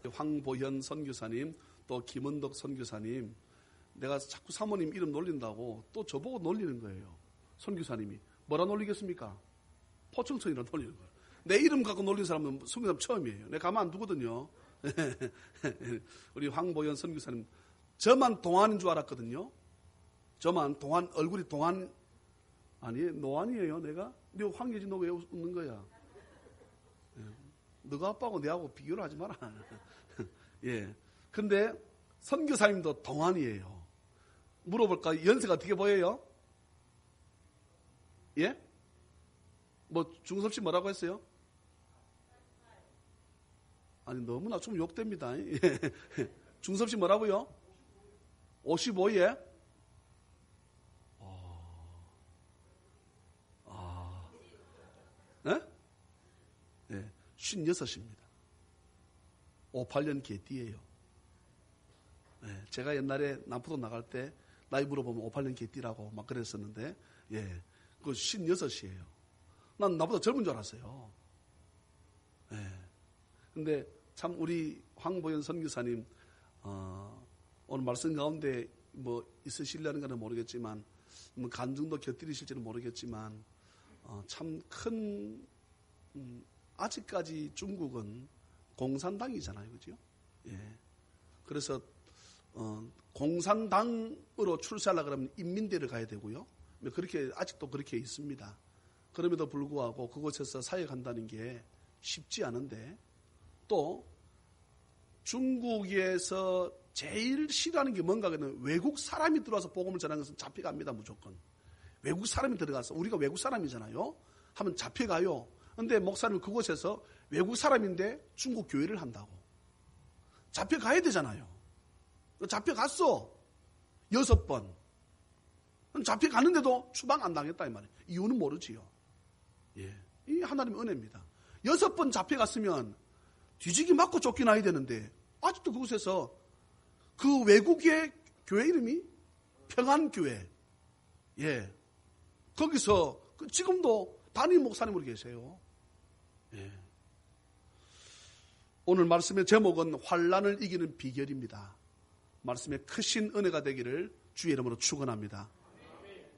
황보현 선교사님, 또 김은덕 선교사님, 내가 자꾸 사모님 이름 놀린다고 또 저보고 놀리는 거예요. 선교사님이. 뭐라 놀리겠습니까? 포청천이라 놀리는 거예요. 내 이름 갖고 놀리는 사람은 선교사님 처음이에요. 내가 가만 안 두거든요. 우리 황보현 선교사님, 저만 동안인 줄 알았거든요. 저만 동안, 얼굴이 동안, 아니, 노안이에요, 내가? 너 황예진, 너 왜 웃는 거야? 너가 아빠하고 내하고 비교를 하지 마라. 예. 근데 선교사님도 동안이에요. 물어볼까? 연세가 어떻게 보여요? 예? 뭐 중섭 씨 뭐라고 했어요? 아니 너무 낮추면 욕됩니다. 예. 중섭 씨 뭐라고요? 55에? 예? 예. 56입니다. 58년 개띠예요. 예. 제가 옛날에 남포동 나갈 때 나이 물어보면 58년 개띠라고 막 그랬었는데, 예. 그 56이에요. 난 나보다 젊은 줄 알았어요. 예. 근데 참 우리 황보현 선교사님, 오늘 말씀 가운데 뭐 있으시려는 건 모르겠지만, 뭐 간증도 곁들이실지는 모르겠지만, 참 큰, 아직까지 중국은 공산당이잖아요. 그죠? 예. 그래서, 공산당으로 출세하려고 그러면 인민대를 가야 되고요. 그렇게, 아직도 그렇게 있습니다. 그럼에도 불구하고 그곳에서 사역한다는 게 쉽지 않은데, 또, 중국에서 제일 싫어하는 게 뭔가 하면 외국 사람이 들어와서 복음을 전하는 것은 잡혀갑니다, 무조건. 외국 사람이 들어가서, 우리가 외국 사람이잖아요. 하면 잡혀가요. 근데 목사님은 그곳에서 외국 사람인데 중국 교회를 한다고. 잡혀가야 되잖아요. 잡혀갔어. 6번. 잡혀가는데도 추방 안 당했다, 이 말이에요. 이유는 모르지요. 예. 이 하나님의 은혜입니다. 6번 잡혀갔으면 뒤지기 맞고 쫓겨나야 되는데, 아직도 그곳에서 그 외국의 교회 이름이 평안교회. 예. 거기서 지금도 담임 목사님으로 계세요. 예. 오늘 말씀의 제목은 환난을 이기는 비결입니다. 말씀의 크신 은혜가 되기를 주의 이름으로 축원합니다.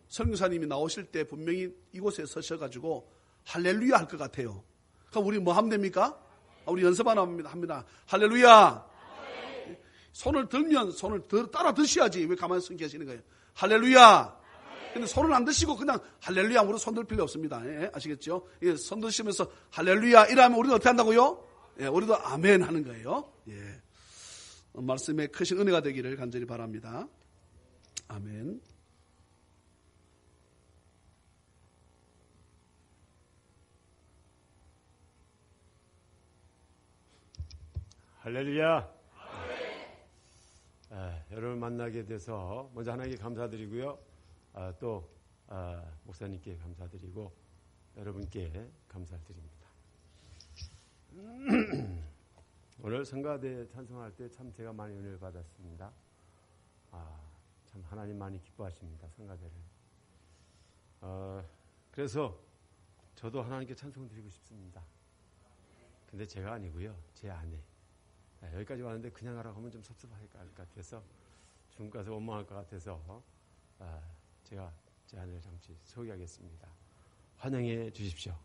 선교사님이 나오실 때 분명히 이곳에 서셔가지고 할렐루야 할 것 같아요. 그럼 우리 뭐 하면 됩니까? 우리 연습 하나 합니다. 할렐루야. 손을 들면 손을 따라 드셔야지. 왜 가만히 서 계시는 거예요? 할렐루야. 근데 손을 안 드시고 그냥 할렐루야 우리 손 들 필요 없습니다. 예, 아시겠죠? 예, 손 드시면서 할렐루야 이러면 우리는 어떻게 한다고요? 예, 우리도 아멘 하는 거예요. 예. 말씀에 크신 은혜가 되기를 간절히 바랍니다. 아멘. 할렐루야. 여러분 만나게 돼서 먼저 하나님께 감사드리고요. 또 목사님께 감사드리고 여러분께 감사드립니다. 오늘 성가대 찬송할 때 참 제가 많이 은혜를 받았습니다. 참 하나님 많이 기뻐하십니다. 성가대를. 그래서 저도 하나님께 찬송 드리고 싶습니다. 근데 제가 아니고요. 제 아내. 여기까지 왔는데 그냥 하라고 하면 좀 섭섭할 것 같아서 중국 가서 원망할 것 같아서 제가 제 아내를 잠시 소개하겠습니다. 환영해 주십시오.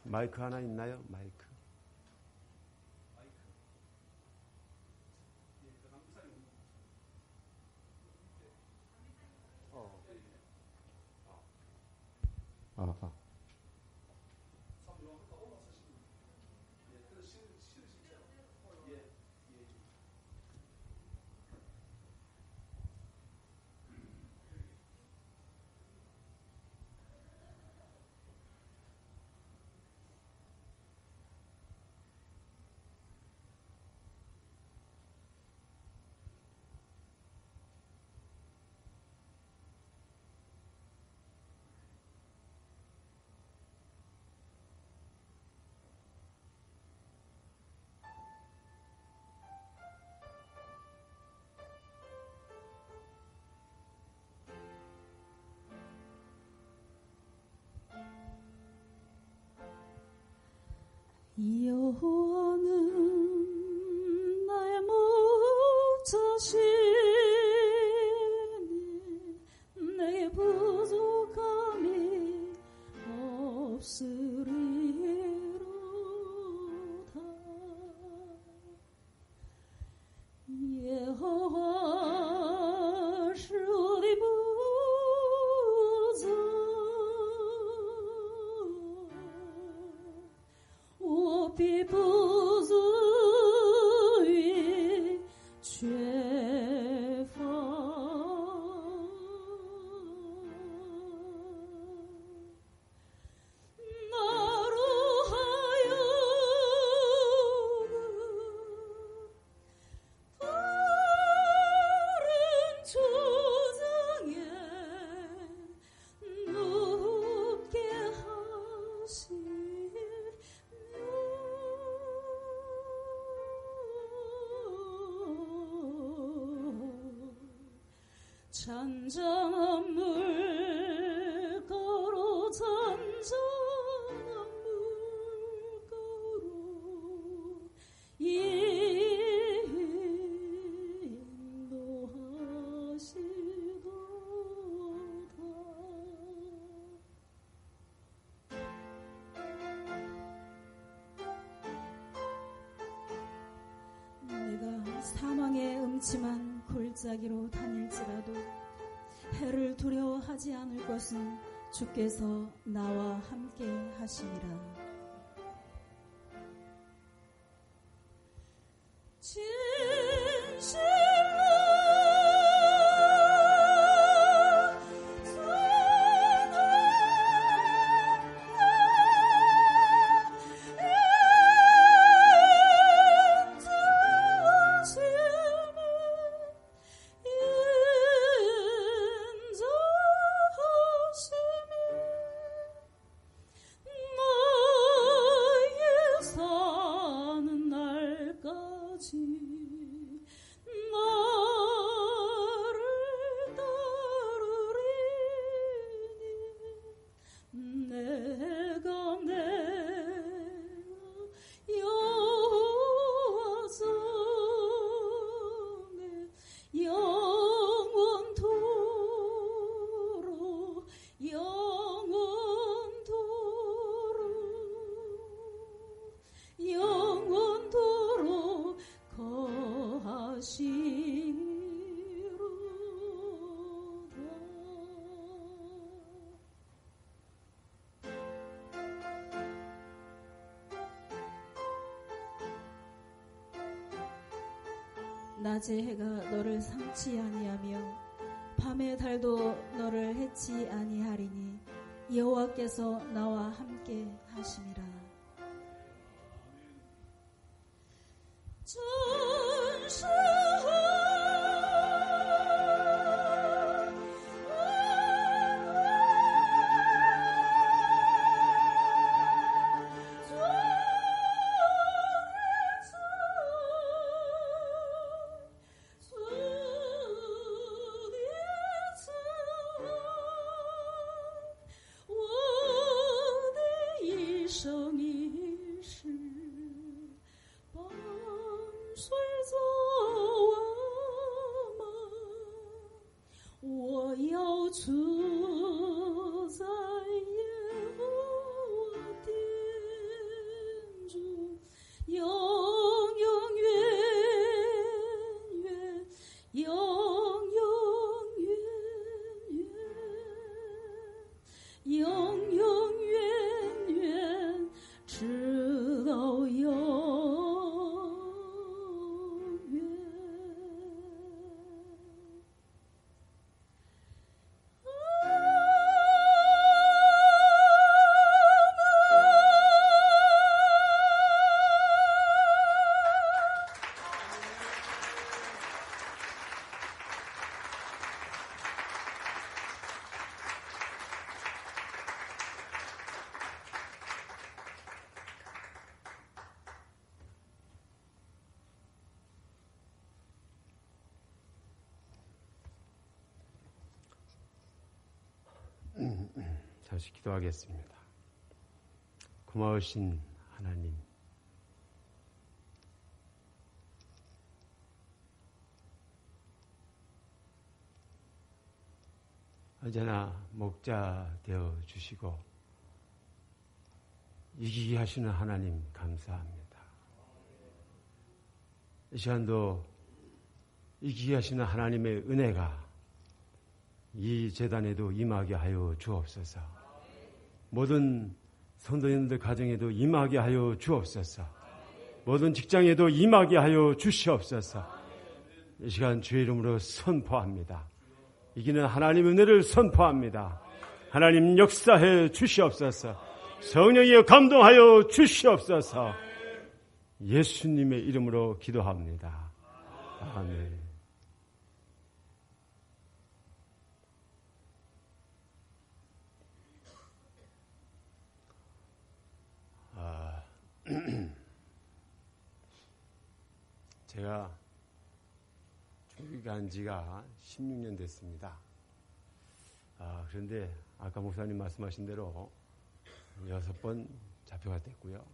마이크 하나 있나요? 마이크. 없으리로다. 여호와是我的牧者，我必不至于缺乏。잔잔한 물가로 잔잔한 물가로 인도하시도다. 내가 사망의 음침한 골짜기로 다닐지라도 해를 두려워하지 않을 것은 주께서 나와 함께 하심이라. 진실로 영원토록 거하시로다. 낮의 해가 너를 상치 아니하며 밤의 달도 너를 해치 아니하리니 여호와께서 나와 함께 하심이라. 잠시 기도하겠습니다. 고마우신 하나님, 언제나 목자 되어 주시고 이기게 하시는 하나님 감사합니다. 이 시간도 이기게 하시는 하나님의 은혜가 이 재단에도 임하게 하여 주옵소서. 모든 성도님들 가정에도 임하게 하여 주옵소서. 모든 직장에도 임하게 하여 주시옵소서. 이 시간 주의 이름으로 선포합니다. 이기는 하나님의 은혜를 선포합니다. 하나님 역사해 주시옵소서. 성령이여 감동하여 주시옵소서. 예수님의 이름으로 기도합니다. 아멘. 제가 중국에 간 지가 16년 됐습니다. 그런데 아까 목사님 말씀하신 대로 6번 잡혀가 됐고요.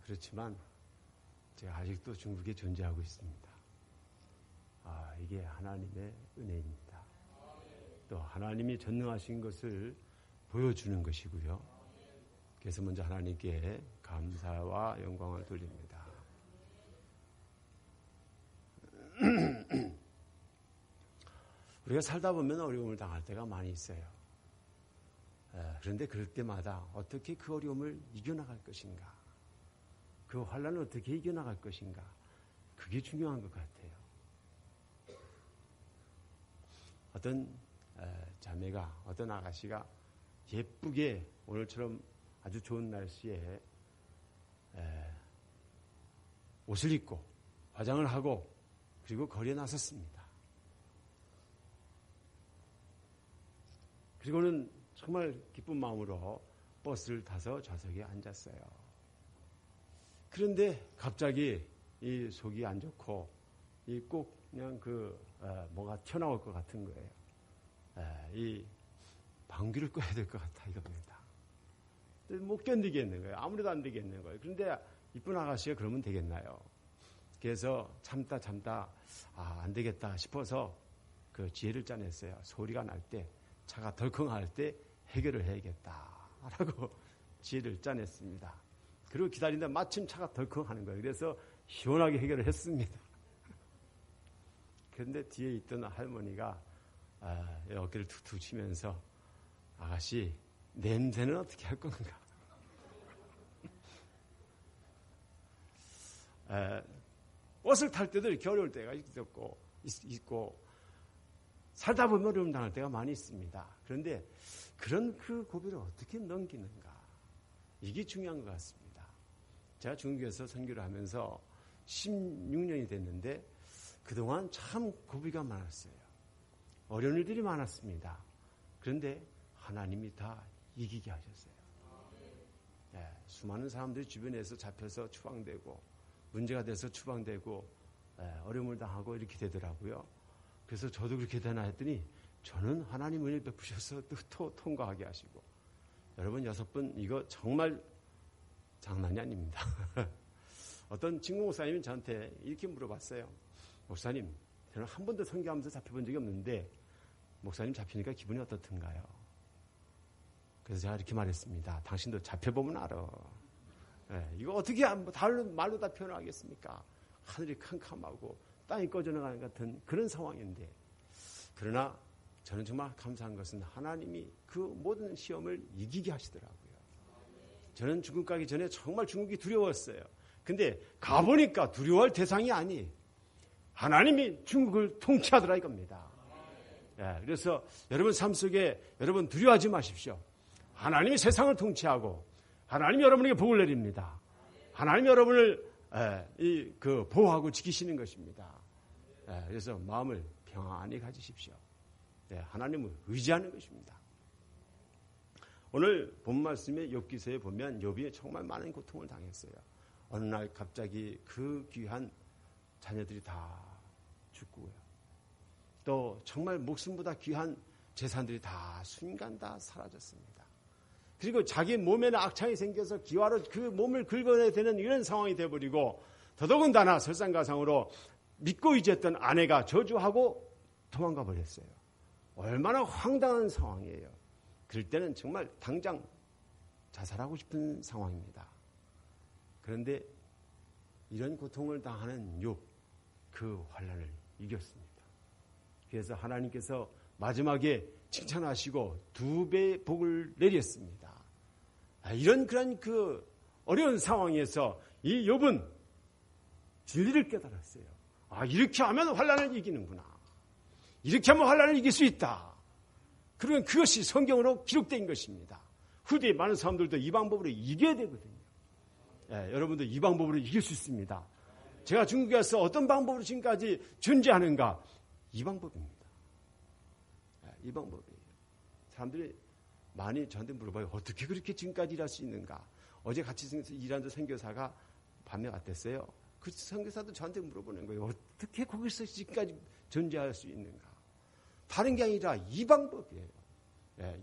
그렇지만 제가 아직도 중국에 존재하고 있습니다. 이게 하나님의 은혜입니다. 또 하나님이 전능하신 것을 보여주는 것이고요. 그래서 먼저 하나님께 감사와 영광을 돌립니다. 우리가 살다 보면 어려움을 당할 때가 많이 있어요. 그런데 그럴 때마다 어떻게 그 어려움을 이겨나갈 것인가, 그 환난을 어떻게 이겨나갈 것인가, 그게 중요한 것 같아요. 어떤 자매가, 어떤 아가씨가 예쁘게 오늘처럼 아주 좋은 날씨에 옷을 입고 화장을 하고 그리고 거리에 나섰습니다. 그리고는 정말 기쁜 마음으로 버스를 타서 좌석에 앉았어요. 그런데 갑자기 이 속이 안 좋고 이 꼭 그냥 뭐가 튀어나올 것 같은 거예요. 이 방귀를 꿔야 될 것 같아 이겁니다. 못 견디겠는 거예요. 아무래도 안 되겠는 거예요. 그런데 이쁜 아가씨가 그러면 되겠나요? 그래서 참다 안 되겠다 싶어서 그 지혜를 짜냈어요. 소리가 날 때, 차가 덜컹할 때 해결을 해야겠다라고 지혜를 짜냈습니다. 그리고 기다린다 마침 차가 덜컹하는 거예요. 그래서 시원하게 해결을 했습니다. 그런데 뒤에 있던 할머니가 어깨를 툭툭 치면서 아가씨 냄새는 어떻게 할 건가? 버스를 탈 때도 이렇게 어려울 때가 있고 살다 보면 어려움 당할 때가 많이 있습니다. 그런데 그런 그 고비를 어떻게 넘기는가, 이게 중요한 것 같습니다. 제가 중국에서 선교를 하면서 16년이 됐는데 그동안 참 고비가 많았어요. 어려운 일들이 많았습니다. 그런데 하나님이 다 이기게 하셨어요. 수많은 사람들이 주변에서 잡혀서 추방되고 문제가 돼서 추방되고 어려움을 당하고 이렇게 되더라고요. 그래서 저도 그렇게 되나 했더니 저는 하나님 은혜 베푸셔서 또 통과하게 하시고. 여러분 6번 이거 정말 장난이 아닙니다. 어떤 친구 목사님이 저한테 이렇게 물어봤어요. 목사님, 저는 한 번도 선교하면서 잡혀본 적이 없는데 목사님 잡히니까 기분이 어떻든가요? 그래서 제가 이렇게 말했습니다. 당신도 잡혀보면 알아. 이거 어떻게 말로 다 표현하겠습니까? 하늘이 캄캄하고 땅이 꺼져나가는 같은 그런 상황인데, 그러나 저는 정말 감사한 것은 하나님이 그 모든 시험을 이기게 하시더라고요. 저는 중국 가기 전에 정말 중국이 두려웠어요. 근데 가보니까 두려워할 대상이 아니, 하나님이 중국을 통치하더라 이겁니다. 그래서 여러분 삶 속에 여러분 두려워하지 마십시오. 하나님이 세상을 통치하고 하나님이 여러분에게 복을 내립니다. 하나님이 여러분을 보호하고 지키시는 것입니다. 그래서 마음을 평안히 가지십시오. 하나님을 의지하는 것입니다. 오늘 본 말씀의 욥기서에 보면 욥이 정말 많은 고통을 당했어요. 어느 날 갑자기 그 귀한 자녀들이 다 죽고요. 또 정말 목숨보다 귀한 재산들이 다 순간 다 사라졌습니다. 그리고 자기 몸에는 악창이 생겨서 기와로 그 몸을 긁어내야 되는 이런 상황이 되어버리고, 더더군다나 설상가상으로 믿고 의지했던 아내가 저주하고 도망가 버렸어요. 얼마나 황당한 상황이에요. 그럴 때는 정말 당장 자살하고 싶은 상황입니다. 그런데 이런 고통을 당하는 욥, 그 환난을 이겼습니다. 그래서 하나님께서 마지막에 칭찬하시고 2배의 복을 내렸습니다. 이런 그런 그 어려운 상황에서 이 욥은 진리를 깨달았어요. 이렇게 하면 환난을 이기는구나. 이렇게 하면 환난을 이길 수 있다. 그러면 그것이 성경으로 기록된 것입니다. 후대에 많은 사람들도 이 방법으로 이겨야 되거든요. 여러분도 이 방법으로 이길 수 있습니다. 제가 중국에 가서 어떤 방법으로 지금까지 존재하는가? 이 방법입니다. 이 방법이에요. 사람들이 많이 저한테 물어봐요. 어떻게 그렇게 지금까지 일할 수 있는가? 어제 같이 일하는 선교사가 밤에 왔댔어요. 그 선교사도 저한테 물어보는 거예요. 어떻게 거기서 지금까지 존재할 수 있는가? 다른 게 아니라 이 방법이에요.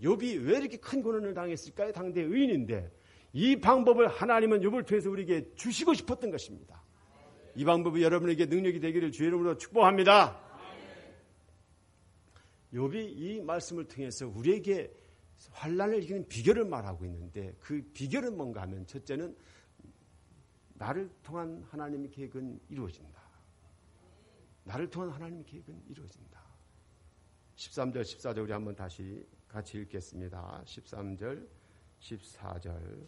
욥이 왜 이렇게 큰 고난을 당했을까요? 당대 의인인데 이 방법을 하나님은 욥을 통해서 우리에게 주시고 싶었던 것입니다. 이 방법이 여러분에게 능력이 되기를 주의 이름으로 축복합니다. 욥이 이 말씀을 통해서 우리에게 환난을 이기는 비결을 말하고 있는데 그 비결은 뭔가 하면 첫째는 나를 통한 하나님의 계획은 이루어진다. 나를 통한 하나님의 계획은 이루어진다. 13절, 14절 우리 한번 다시 같이 읽겠습니다. 13절, 14절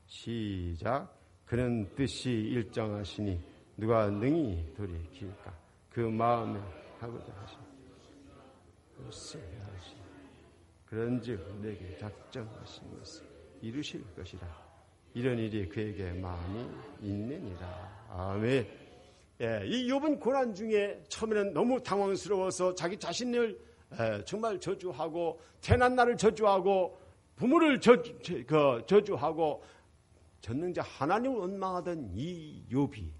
시작. 그는 뜻이 일정하시니 누가 능히 돌이킬까? 그 마음에 하고자 하시니 그런즉 내게 작정하신 것을 이루실 것이라. 이런 일이 그에게 마음이 있느니라. 아멘. 이 욥은 고난 중에 처음에는 너무 당황스러워서 자기 자신을 정말 저주하고 태어난 날을 저주하고 부모를 저주하고 전능자 하나님을 원망하던 이 욥이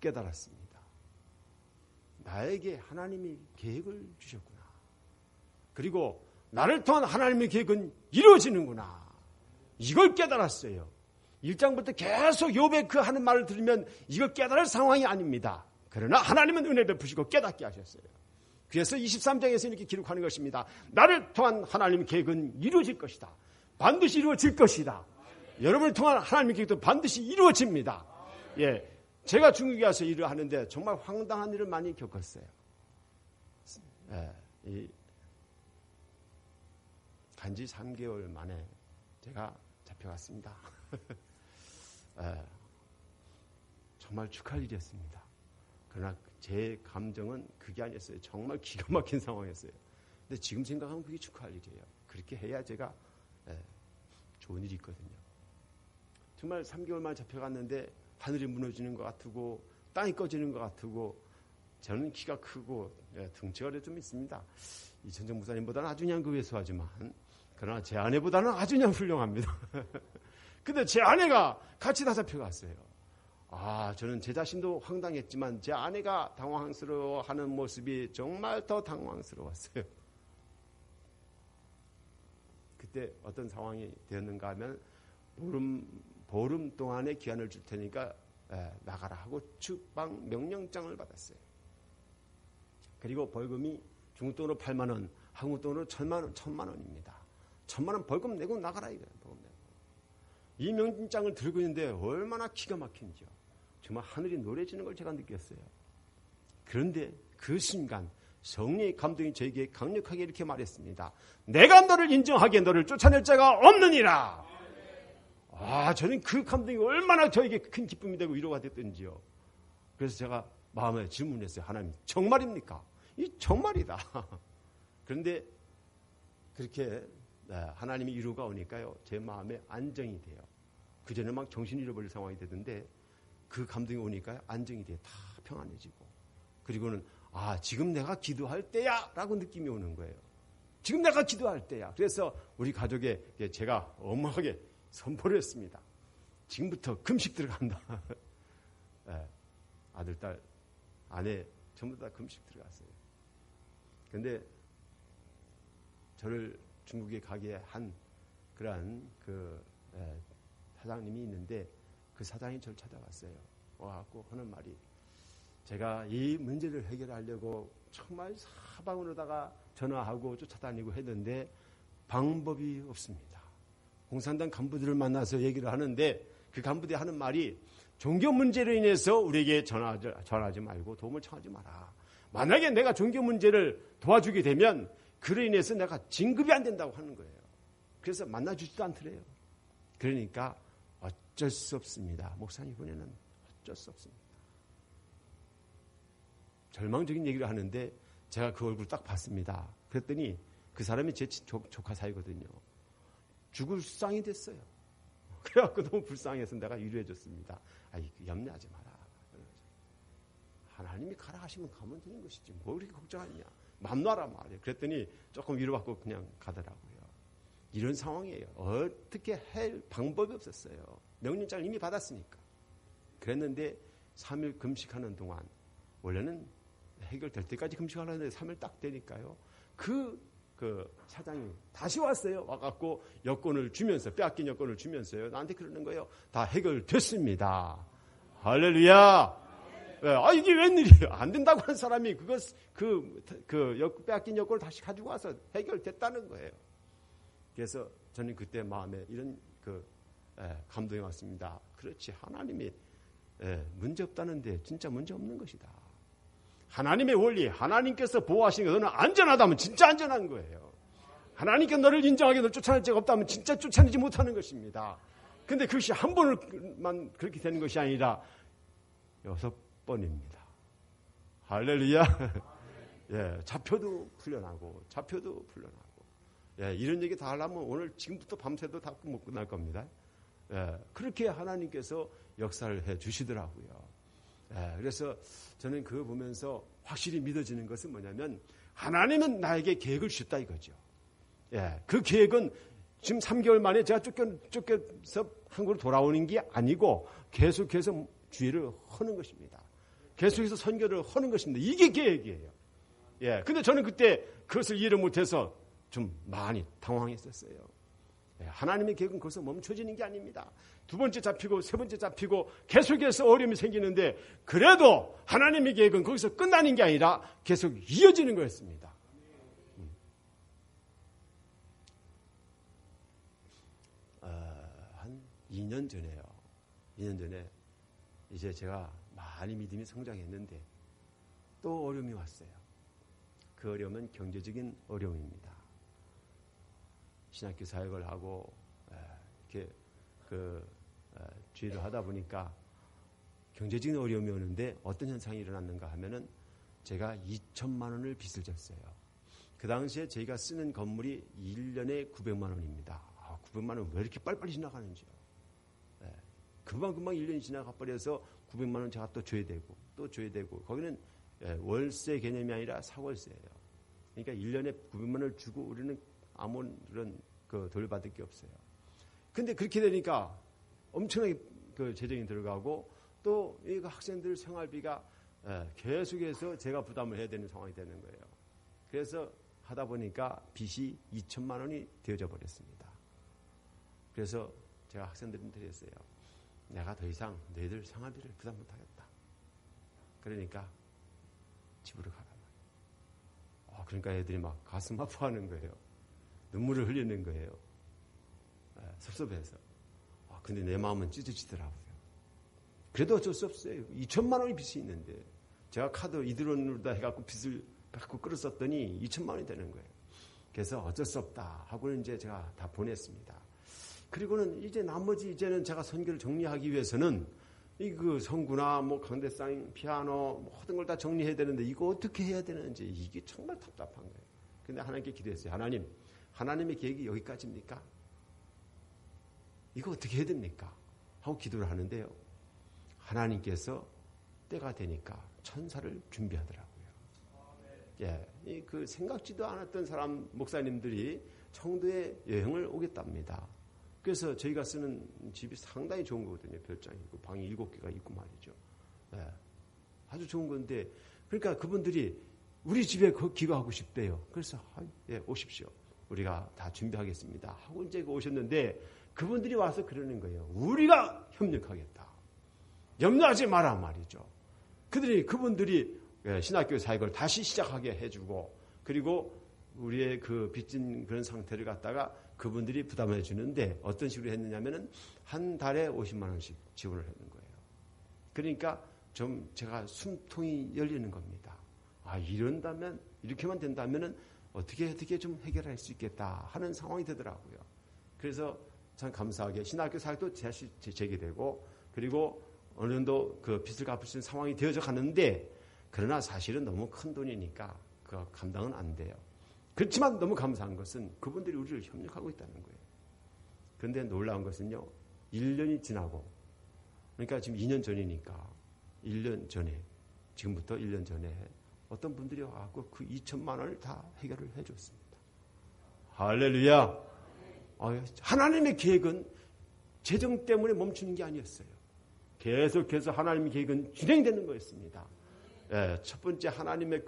깨달았습니다. 나에게 하나님이 계획을 주셨구나. 그리고 나를 통한 하나님의 계획은 이루어지는구나. 이걸 깨달았어요. 1장부터 계속 욥의 그 하는 말을 들으면 이걸 깨달을 상황이 아닙니다. 그러나 하나님은 은혜 베푸시고 깨닫게 하셨어요. 그래서 23장에서 이렇게 기록하는 것입니다. 나를 통한 하나님의 계획은 이루어질 것이다. 반드시 이루어질 것이다. 여러분을 통한 하나님의 계획도 반드시 이루어집니다. 제가 중국에 가서 일을 하는데 정말 황당한 일을 많이 겪었어요. 단지 3개월 만에 제가 잡혀갔습니다. 정말 축하할 일이었습니다. 그러나 제 감정은 그게 아니었어요. 정말 기가 막힌 상황이었어요. 근데 지금 생각하면 그게 축하할 일이에요. 그렇게 해야 제가 좋은 일이 있거든요. 정말 3개월 만에 잡혀갔는데 하늘이 무너지는 것 같고 땅이 꺼지는 것 같고 저는 키가 크고 등치가 좀 있습니다. 이천정 목사님보다는 아주 그냥 왜소하지만 그러나 제 아내보다는 아주 그냥 훌륭합니다. 근데 제 아내가 같이 다 잡혀갔어요. 저는 제 자신도 황당했지만 제 아내가 당황스러워하는 모습이 정말 더 당황스러웠어요. 그때 어떤 상황이 되었는가 하면 보름 동안의 기한을 줄 테니까 나가라 하고 추방 명령장을 받았어요. 그리고 벌금이 중국 돈으로 8만 원, 한국 돈으로 1,000만 원입니다. 1,000만 원 벌금 내고 나가라 이거예요. 벌금 내고. 이 명령장을 들고 있는데 얼마나 기가 막힌지요. 정말 하늘이 노래지는 걸 제가 느꼈어요. 그런데 그 순간 성령의 감동이 저에게 강력하게 이렇게 말했습니다. 내가 너를 인정하기에 너를 쫓아낼 자가 없느니라. 저는 그 감동이 얼마나 저에게 큰 기쁨이 되고 위로가 됐던지요. 그래서 제가 마음에 질문했어요. 하나님, 정말입니까? 이 정말이다. 그런데 그렇게 하나님의 위로가 오니까요. 제 마음에 안정이 돼요. 그전에 막 정신 잃어버릴 상황이 되던데 그 감동이 오니까 안정이 돼요. 다 평안해지고. 그리고는 지금 내가 기도할 때야 라고 느낌이 오는 거예요. 지금 내가 기도할 때야. 그래서 우리 가족에 제가 엄하게 선포를 했습니다. 지금부터 금식 들어간다. 아들, 딸, 아내 전부 다 금식 들어갔어요. 그런데 저를 중국에 가게 한 그러한 사장님이 있는데 그 사장이 저를 찾아왔어요. 와갖고 하는 말이 제가 이 문제를 해결하려고 정말 사방으로다가 전화하고 쫓아다니고 했는데 방법이 없습니다. 공산당 간부들을 만나서 얘기를 하는데 그 간부들이 하는 말이 종교 문제로 인해서 우리에게 전하지 말고 도움을 청하지 마라. 만약에 내가 종교 문제를 도와주게 되면 그로 인해서 내가 진급이 안 된다고 하는 거예요. 그래서 만나주지도 않더래요. 그러니까 어쩔 수 없습니다. 목사님 이번에는 어쩔 수 없습니다. 절망적인 얘기를 하는데 제가 그 얼굴 딱 봤습니다. 그랬더니 그 사람이 제 조카 사이거든요. 죽을 상이 됐어요. 그래갖고 너무 불쌍해서 내가 위로해 줬습니다. 염려하지 마라. 하나님이 가라 하시면 가면 되는 것이지 뭐 그렇게 걱정하냐. 맘 놔라 말이에요. 그랬더니 조금 위로받고 그냥 가더라고요. 이런 상황이에요. 어떻게 할 방법이 없었어요. 명령장을 이미 받았으니까. 그랬는데 3일 금식하는 동안 원래는 해결될 때까지 금식하려는데 3일 딱 되니까요. 그 사장이 다시 왔어요. 와갖고 여권을 주면서 빼앗긴 여권을 주면서요. 나한테 그러는 거예요. 다 해결됐습니다. 할렐루야. 이게 웬일이에요? 안 된다고 하는 사람이 빼앗긴 여권을 다시 가지고 와서 해결됐다는 거예요. 그래서 저는 그때 마음에 이런 감동이 왔습니다. 그렇지. 하나님이 문제 없다는데 진짜 문제 없는 것이다. 하나님의 원리, 하나님께서 보호하시는 게 너는 안전하다면 진짜 안전한 거예요. 하나님께 너를 인정하게 너를 쫓아낼 자가 없다면 진짜 쫓아내지 못하는 것입니다. 근데 그것이 한 번만 그렇게 되는 것이 아니라 6번입니다. 할렐루야. 예, 잡혀도 풀려나고. 예, 이런 얘기 다 하려면 오늘 지금부터 밤새도 다 못 끝날 겁니다. 예, 그렇게 하나님께서 역사를 해 주시더라고요. 그래서 저는 그거 보면서 확실히 믿어지는 것은 뭐냐면 하나님은 나에게 계획을 주셨다 이거죠. 그 계획은 지금 3개월 만에 제가 쫓겨서 한국으로 돌아오는 게 아니고 계속해서 주의를 하는 것입니다. 계속해서 선교를 하는 것입니다. 이게 계획이에요. 근데 저는 그때 그것을 이해를 못해서 좀 많이 당황했었어요. 하나님의 계획은 거기서 멈춰지는 게 아닙니다. 2번째 잡히고 3번째 잡히고 계속해서 어려움이 생기는데 그래도 하나님의 계획은 거기서 끝나는 게 아니라 계속 이어지는 거였습니다. 한 2년 전에요. 2년 전에 이제 제가 많이 믿음이 성장했는데 또 어려움이 왔어요. 그 어려움은 경제적인 어려움입니다. 신학교 사역을 하고 이렇게 주의를 하다 보니까 경제적인 어려움이 오는데 어떤 현상이 일어났는가 하면은 제가 2천만 원을 빚을 졌어요. 그 당시에 저희가 쓰는 건물이 1년에 900만 원입니다. 900만 원 왜 이렇게 빨리빨리 지나가는지요. 금방금방 1년이 지나가 버려서 900만 원 제가 또 줘야 되고 거기는 월세 개념이 아니라 사월세예요. 그러니까 1년에 900만 원을 주고 우리는 아무런 돌받을 게 없어요. 근데 그렇게 되니까 엄청나게 재정이 들어가고 또 이 학생들 생활비가 계속해서 제가 부담을 해야 되는 상황이 되는 거예요. 그래서 하다 보니까 빚이 2천만 원이 되어져 버렸습니다. 그래서 제가 학생들한테 그랬어요. 내가 더 이상 너희들 생활비를 부담 못하겠다. 그러니까 집으로 가라. 그러니까 애들이 막 가슴 아파하는 거예요. 눈물을 흘리는 거예요. 섭섭해서. 근데 내 마음은 찢어지더라고요. 그래도 어쩔 수 없어요. 2천만 원이 빚이 있는데 제가 카드 이드론으로 다 해갖고 빚을 갖고 끌었었더니 2천만 원이 되는 거예요. 그래서 어쩔 수 없다 하고는 이제 제가 다 보냈습니다. 그리고는 이제 나머지 이제는 제가 선교를 정리하기 위해서는 성구나 강대상, 피아노 모든 걸 다 정리해야 되는데 이거 어떻게 해야 되는지 이게 정말 답답한 거예요. 근데 하나님께 기도했어요. 하나님의 계획이 여기까지입니까? 이거 어떻게 해야 됩니까? 하고 기도를 하는데요. 하나님께서 때가 되니까 천사를 준비하더라고요. 생각지도 않았던 목사님들이 청도에 여행을 오겠답니다. 그래서 저희가 쓰는 집이 상당히 좋은 거거든요. 별장이 있고 방이 7개가 있고 말이죠. 아주 좋은 건데 그러니까 그분들이 우리 집에 기도하고 싶대요. 그래서 오십시오. 우리가 다 준비하겠습니다. 하고 이제 오셨는데 그분들이 와서 그러는 거예요. 우리가 협력하겠다. 염려하지 마라 말이죠. 그분들이 신학교 사역을 다시 시작하게 해주고 그리고 우리의 빚진 그런 상태를 갖다가 그분들이 부담해 주는데 어떤 식으로 했느냐면은 한 달에 50만 원씩 지원을 하는 거예요. 그러니까 좀 제가 숨통이 열리는 겁니다. 아, 이렇게만 된다면은 어떻게 좀 해결할 수 있겠다 하는 상황이 되더라고요. 그래서 참 감사하게 신학교 사역도 다시 재개되고 그리고 어느 정도 그 빚을 갚을 수 있는 상황이 되어져 가는데 그러나 사실은 너무 큰 돈이니까 그 감당은 안 돼요. 그렇지만 너무 감사한 것은 그분들이 우리를 협력하고 있다는 거예요. 그런데 놀라운 것은요. 1년이 지나고 그러니까 지금 2년 전이니까 1년 전에 지금부터 1년 전에 어떤 분들이 와서 그 2천만 원을 다 해결을 해줬습니다. 할렐루야. 하나님의 계획은 재정 때문에 멈추는 게 아니었어요. 계속해서 하나님의 계획은 진행되는 거였습니다. 예, 첫 번째 하나님의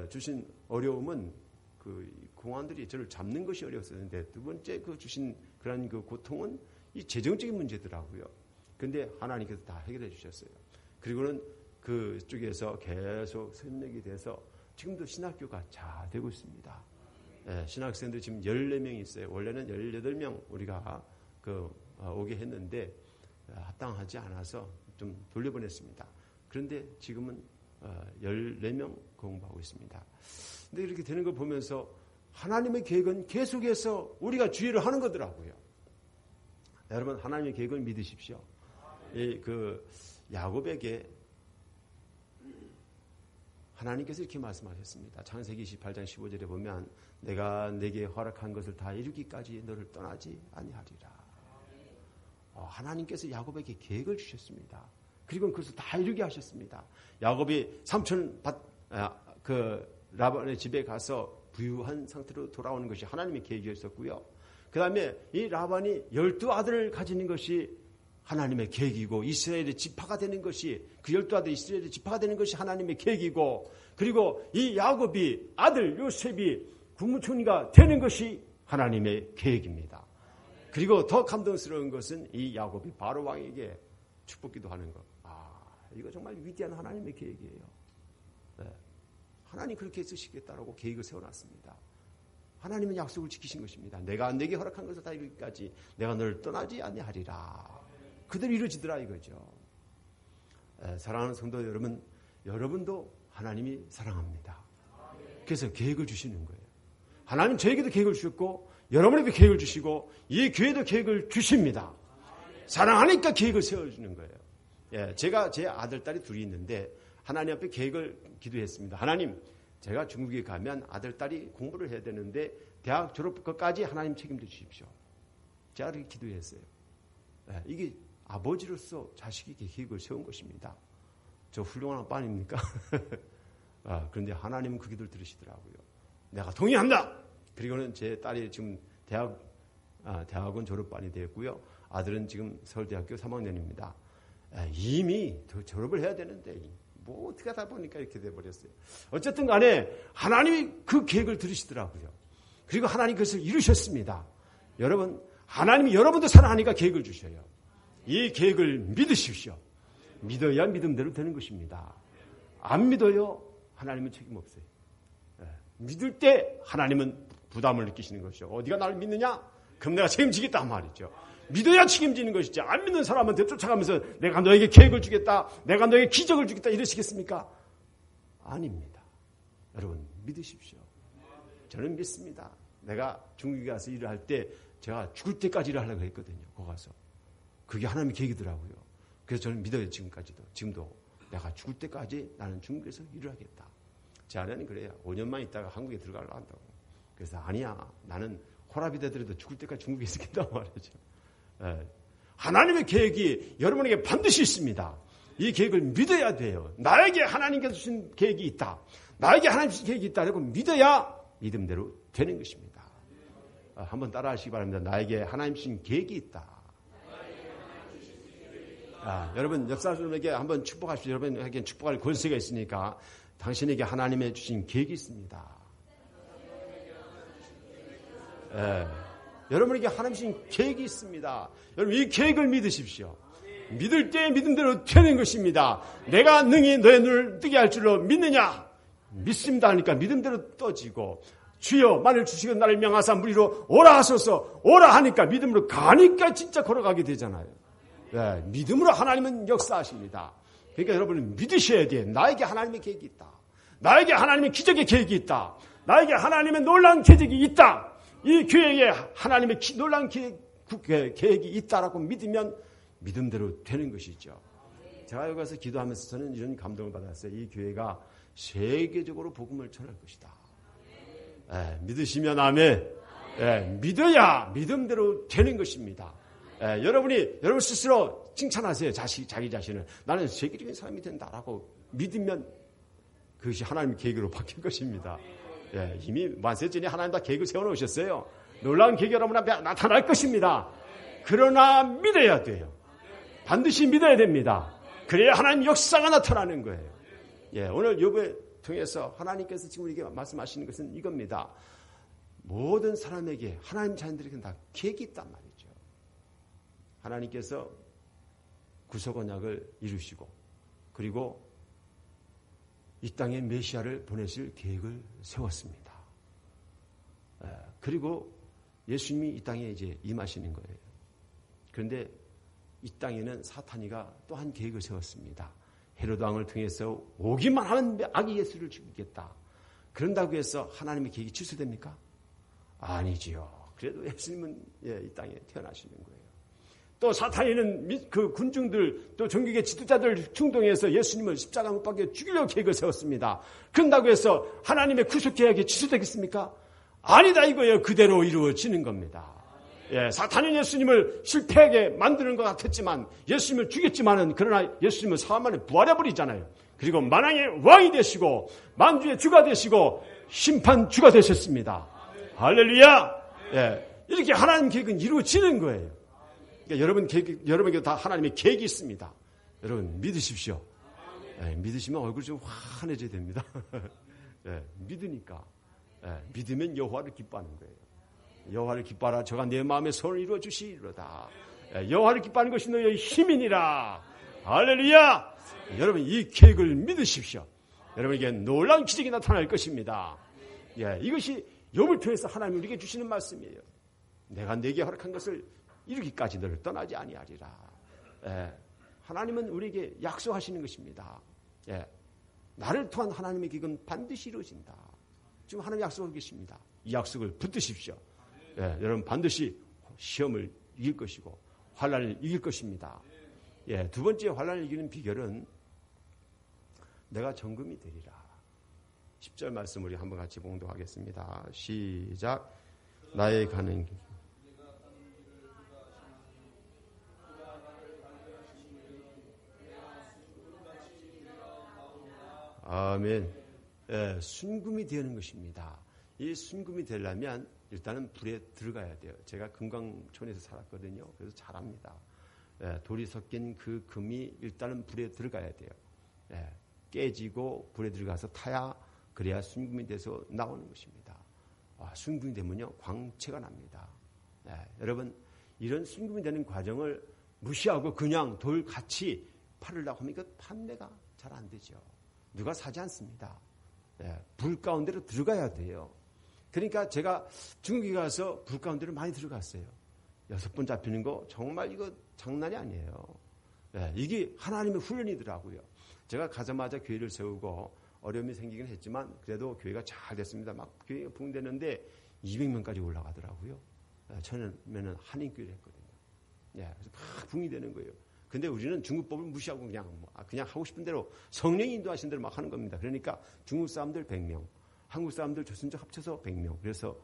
주신 어려움은 그 공안들이 저를 잡는 것이 어려웠었는데 두 번째 그 주신 그런 그 고통은 이 재정적인 문제더라고요. 그런데 하나님께서 다 해결해 주셨어요. 그리고는 그쪽에서 계속 협력이 돼서 지금도 신학교가 잘 되고 있습니다. 예, 신학생들이 지금 14명이 있어요. 원래는 18명 우리가 오게 했는데 합당하지 않아서 좀 돌려보냈습니다. 그런데 지금은 14명 공부하고 있습니다. 근데 이렇게 되는 걸 보면서 하나님의 계획은 계속해서 우리가 주의를 하는 거더라고요. 여러분 하나님의 계획을 믿으십시오. 야곱에게 하나님께서 이렇게 말씀하셨습니다. 창세기 28장 15절에 보면 내가 내게 허락한 것을 다 이루기까지 너를 떠나지 아니하리라. 하나님께서 야곱에게 계획을 주셨습니다. 그리고 그것을 다 이루게 하셨습니다. 야곱이 삼촌 라반의 집에 가서 부유한 상태로 돌아오는 것이 하나님의 계획이었었고요. 그 다음에 이 라반이 12아들을 가지는 것이 하나님의 계획이고 이스라엘의 지파가 되는 것이 그 12아들 이스라엘의 지파가 되는 것이 하나님의 계획이고 그리고 이 야곱이 아들 요셉이 국무총리가 되는 것이 하나님의 계획입니다. 그리고 더 감동스러운 것은 이 야곱이 바로 왕에게 축복기도 하는 것. 이거 정말 위대한 하나님의 계획이에요. 네. 하나님 그렇게 쓰시겠다라고 계획을 세워놨습니다. 하나님은 약속을 지키신 것입니다. 내가 내게 허락한 것을 다 이루기까지 내가 너를 떠나지 아니하리라. 그대로 이루어지더라 이거죠. 사랑하는 성도 여러분, 여러분도 하나님이 사랑합니다. 그래서 계획을 주시는 거예요. 하나님 저에게도 계획을 주셨고 여러분에게도 계획을 주시고 이 교회도 계획을 주십니다. 사랑하니까 계획을 세워주는 거예요. 제가 제 아들, 딸이 둘이 있는데 하나님 앞에 계획을 기도했습니다. 하나님, 제가 중국에 가면 아들, 딸이 공부를 해야 되는데 대학 졸업까지 하나님 책임져 주십시오. 제가 그렇게 기도했어요. 이게 아버지로서 자식에게 계획을 세운 것입니다. 저 훌륭한 아빠 아닙니까? 그런데 하나님은 그 기도를 들으시더라고요. 내가 동의한다! 그리고는 제 딸이 지금 대학원 졸업반이 되었고요. 아들은 지금 서울대학교 3학년입니다. 이미 더 졸업을 해야 되는데 뭐 어떻게 하다 보니까 이렇게 돼버렸어요. 어쨌든 간에 하나님이 그 계획을 들으시더라고요. 그리고 하나님 그것을 이루셨습니다. 여러분, 하나님이 여러분도 사랑하니까 계획을 주셔요. 이 계획을 믿으십시오. 믿어야 믿음대로 되는 것입니다. 안 믿어요? 하나님은 책임 없어요. 믿을 때 하나님은 부담을 느끼시는 것이죠. 어디가 나를 믿느냐? 그럼 내가 책임지겠다 말이죠. 믿어야 책임지는 것이지. 안 믿는 사람한테 쫓아가면서 내가 너에게 계획을 주겠다. 내가 너에게 기적을 주겠다. 이러시겠습니까? 아닙니다. 여러분 믿으십시오. 저는 믿습니다. 내가 중국에 가서 일을 할 때 제가 죽을 때까지 일을 하려고 했거든요. 거기 가서. 그게 하나님의 계획이더라고요. 그래서 저는 믿어요. 지금도. 내가 죽을 때까지 나는 중국에서 일을 하겠다. 제 아내는 그래요. 5년만 있다가 한국에 들어가려고 한다고. 그래서 아니야. 나는 호랍이 되더라도 죽을 때까지 중국에 있겠다고 말이죠. 하나님의 계획이 여러분에게 반드시 있습니다. 이 계획을 믿어야 돼요. 나에게 하나님께서 주신 계획이 있다. 나에게 하나님 주신 계획이 있다라고 믿어야 믿음대로 되는 것입니다. 한번 따라 하시기 바랍니다. 나에게 하나님 주신 계획이 있다. 여러분 역사님에게 한번 축복하십시오. 여러분에게 축복할 권세가 있으니까 당신에게 하나님의 주신 계획이 있습니다. 여러분에게 하나님 주신 계획이 있습니다. 여러분 이 계획을 믿으십시오. 믿을 때 믿음대로 되는 것입니다. 내가 능히 너의 눈을 뜨게 할 줄로 믿느냐? 믿습니다 하니까 믿음대로 떠지고 주여 만일 주시고 나를 명하사 무리로 오라 하소서. 오라 하니까 믿음으로 가니까 진짜 걸어가게 되잖아요. 예, 믿음으로 하나님은 역사하십니다. 그러니까 여러분은 믿으셔야 돼요. 나에게 하나님의 계획이 있다. 나에게 하나님의 기적의 계획이 있다. 나에게 하나님의 놀라운 계획이 있다. 이 교회에 하나님의 놀라운 계획이 있다라고 믿으면 믿음대로 되는 것이죠. 제가 여기 가서 기도하면서 저는 이런 감동을 받았어요. 이 교회가 세계적으로 복음을 전할 것이다. 예, 믿으시면 아멘. 예, 믿어야 믿음대로 되는 것입니다. 예, 여러분 스스로 칭찬하세요. 자기 자신을. 나는 세계적인 사람이 된다라고 믿으면 그것이 하나님의 계획으로 바뀔 것입니다. 예, 이미 만세전에 하나님 다 계획을 세워놓으셨어요. 놀라운 계획이 여러분 앞에 나타날 것입니다. 그러나 믿어야 돼요. 반드시 믿어야 됩니다. 그래야 하나님 역사가 나타나는 거예요. 예, 오늘 욥을 통해서 하나님께서 지금 우리에게 말씀하시는 것은 이겁니다. 모든 사람에게 하나님 자녀들에게는 다 계획이 있단 말이죠. 하나님께서 구속 언약을 이루시고 그리고 이 땅에 메시아를 보내실 계획을 세웠습니다. 그리고 예수님이 이 땅에 이제 임하시는 거예요. 그런데 이 땅에는 사탄이가 또 한 계획을 세웠습니다. 헤로드 왕을 통해서 오기만 하면 아기 예수를 죽이겠다. 그런다고 해서 하나님의 계획이 취소됩니까? 아니지요. 그래도 예수님은 이 땅에 태어나시는 거예요. 또 사탄이는 그 군중들 또 종교계 지도자들 충동해서 예수님을 십자가 못 박혀 죽이려고 계획을 세웠습니다. 그런다고 해서 하나님의 구속 계획이 취소되겠습니까? 아니다 이거예요. 그대로 이루어지는 겁니다. 예, 사탄은 예수님을 실패하게 만드는 것 같았지만 예수님을 죽였지만은 그러나 예수님은 사흘 만에 부활해버리잖아요. 그리고 만왕의 왕이 되시고 만주의 주가 되시고 심판주가 되셨습니다. 할렐루야. 예, 이렇게 하나님 계획은 이루어지는 거예요. 그러니까 여러분에게 다 하나님의 계획이 있습니다. 여러분 믿으십시오. 예, 믿으시면 얼굴 좀 환해져야 됩니다. 예, 믿으니까. 예, 믿으면 여호와를 기뻐하는 거예요. 여호와를 기뻐하라. 저가 내 마음의 소원을 이루어 주시리로다. 예, 여호와를 기뻐하는 것이 너희의 힘이니라. 할렐루야. 여러분 이 계획을 믿으십시오. 여러분에게 놀라운 기적이 나타날 것입니다. 예, 이것이 욥을 통해서 하나님이 우리에게 주시는 말씀이에요. 내가 네게 허락한 것을 이루기까지 너를 떠나지 아니하리라. 예, 하나님은 우리에게 약속하시는 것입니다. 예, 나를 통한 하나님의 계획은 반드시 이루어진다. 지금 하나님 약속하고 계십니다. 이 약속을 붙드십시오. 예, 여러분 반드시 시험을 이길 것이고 환난을 이길 것입니다. 예, 두 번째 환난을 이기는 비결은 내가 정금이 되리라. 10절 말씀 우리 한번 같이 봉독하겠습니다. 시작. 나의 가는 길. 아멘. 예, 순금이 되는 것입니다. 이 순금이 되려면 일단은 불에 들어가야 돼요. 제가 금강촌에서 살았거든요. 그래서 잘 압니다. 예, 돌이 섞인 그 금이 일단은 불에 들어가야 돼요. 예, 깨지고 불에 들어가서 타야 그래야 순금이 돼서 나오는 것입니다. 순금이 되면요 광채가 납니다. 예, 여러분 이런 순금이 되는 과정을 무시하고 그냥 돌같이 팔으려고 하면 이거 판매가 잘 안 되죠. 누가 사지 않습니다. 예, 불 가운데로 들어가야 돼요. 그러니까 제가 중국에 가서 불 가운데로 많이 들어갔어요. 6번 잡히는 거 정말 이거 장난이 아니에요. 예, 이게 하나님의 훈련이더라고요. 제가 가자마자 교회를 세우고 어려움이 생기긴 했지만 그래도 교회가 잘 됐습니다. 막 교회가 붕대는데 200명까지 올라가더라고요. 예, 처음에는 한인교회를 했거든요. 예, 그래서 막 붕이 되는 거예요. 근데 우리는 중국법을 무시하고 그냥 하고 싶은 대로 성령이 인도하신 대로 막 하는 겁니다. 그러니까 중국 사람들 100명, 한국 사람들 조선족 합쳐서 100명. 그래서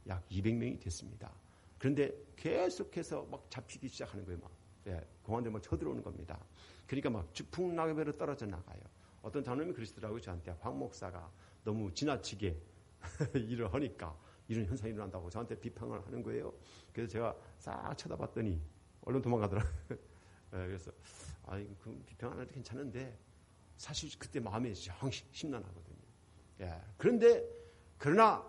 약 200명이 됐습니다. 그런데 계속해서 막 잡히기 시작하는 거예요. 막. 예, 공안들 막 쳐들어오는 겁니다. 그러니까 막 즉풍낙엽으로 떨어져 나가요. 어떤 장로님이 그러시더라고요. 저한테 황 목사가 너무 지나치게 일을 하니까 이런 현상이 일어난다고 저한테 비판을 하는 거예요. 그래서 제가 싹 쳐다봤더니 얼른 도망가더라고요. 예, 그래서 그 비평 안 해도 괜찮은데 사실 그때 마음에 심란하거든요. 예, 그러나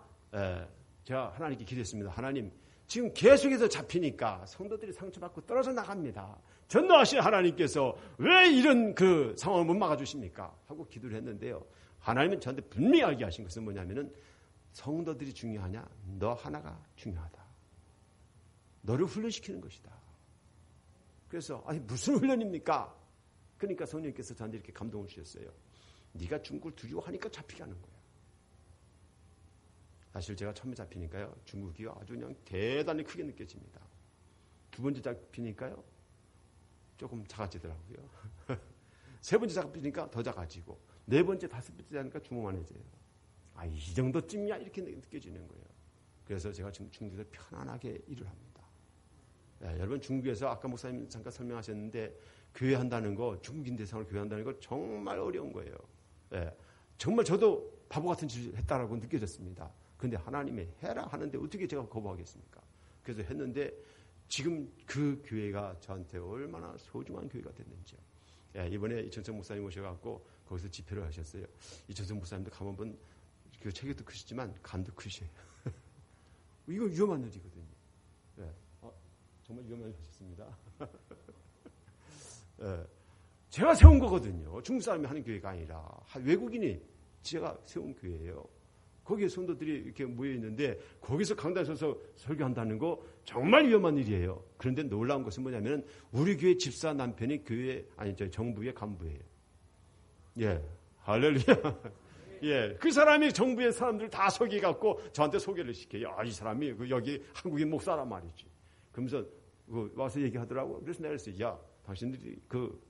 제가 하나님께 기도했습니다. 하나님 지금 계속해서 잡히니까 성도들이 상처받고 떨어져 나갑니다. 전능하신 하나님께서 왜 이런 그 상황을 못 막아주십니까? 하고 기도를 했는데요. 하나님은 저한테 분명히 알게 하신 것은 뭐냐면은 성도들이 중요하냐? 너 하나가 중요하다. 너를 훈련시키는 것이다. 그래서 아니 무슨 훈련입니까? 그러니까 성령님께서 저한테 이렇게 감동을 주셨어요. 네가 중국을 두려워하니까 잡히게 하는 거야. 사실 제가 처음에 잡히니까요. 중국이 아주 그냥 대단히 크게 느껴집니다. 두 번째 잡히니까요. 조금 작아지더라고요. 세 번째 잡히니까 더 작아지고 네 번째, 다섯 번째 하니까 주먹만해져요. 아, 이 정도쯤이야 이렇게 느껴지는 거예요. 그래서 제가 지금 중국에서 편안하게 일을 합니다. 여러분 중국에서 아까 목사님 잠깐 설명하셨는데 교회한다는 거, 중국인 대상으로 교회한다는 거 정말 어려운 거예요. 정말 저도 바보 같은 짓을 했다라고 느껴졌습니다. 그런데 하나님이 해라 하는데 어떻게 제가 거부하겠습니까? 그래서 했는데 지금 그 교회가 저한테 얼마나 소중한 교회가 됐는지요. 이번에 이천성 목사님 오셔갖고 거기서 집회를 하셨어요. 이천성 목사님도 감 한번 그 체격도 크시지만 간도 크시에요. 이거 위험한 일이거든요. 정말 위험한 일 하셨습니다. 제가 세운 거거든요. 중국 사람이 하는 교회가 아니라 외국인이 제가 세운 교회예요. 거기에 성도들이 이렇게 모여 있는데 거기서 강단에 서서 설교한다는 거 정말 위험한 일이에요. 그런데 놀라운 것은 뭐냐면 우리 교회 집사 남편이 정부의 간부예요. 할렐루야. 그 사람이 정부의 사람들 다 소개해 갖고 저한테 소개를 시켜요. 이 사람이 여기 한국인 목사란 말이지. 그러면서 와서 얘기하더라고. 그래서 내가 그랬어요. 당신들이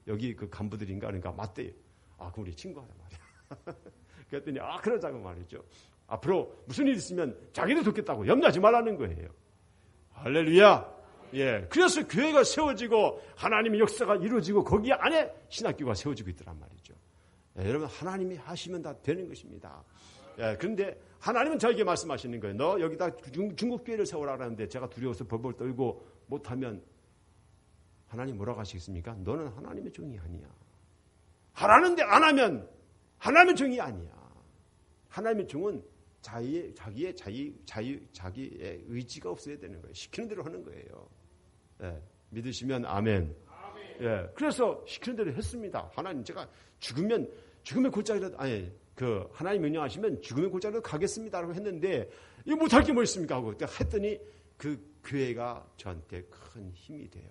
여기 간부들인가? 그러니까 맞대요. 그럼 우리 친구하자 말이야. 그랬더니 그러자고 말이죠. 앞으로 무슨 일 있으면 자기도 돕겠다고 염려하지 말라는 거예요. 할렐루야. 그래서 교회가 세워지고 하나님의 역사가 이루어지고 거기 안에 신학교가 세워지고 있더란 말이죠. 여러분 하나님이 하시면 다 되는 것입니다. 그런데 하나님은 저에게 말씀하시는 거예요. 너 여기다 중국 교회를 세우라 그러는데 제가 두려워서 벌벌 떨고 못하면 하나님 뭐라고 하시겠습니까? 너는 하나님의 종이 아니야. 하라는데 안 하면 하나님의 종이 아니야. 하나님의 종은 자기의 의지가 없어야 되는 거예요. 시키는 대로 하는 거예요. 믿으시면 아멘. 그래서 시키는 대로 했습니다. 하나님 제가 죽으면 골짜기라도 하나님 명령하시면 죽으면 골짜기라도 가겠습니다라고 했는데 이거 못할 게 뭐 있습니까 하고 했더니 그 교회가 저한테 큰 힘이 돼요.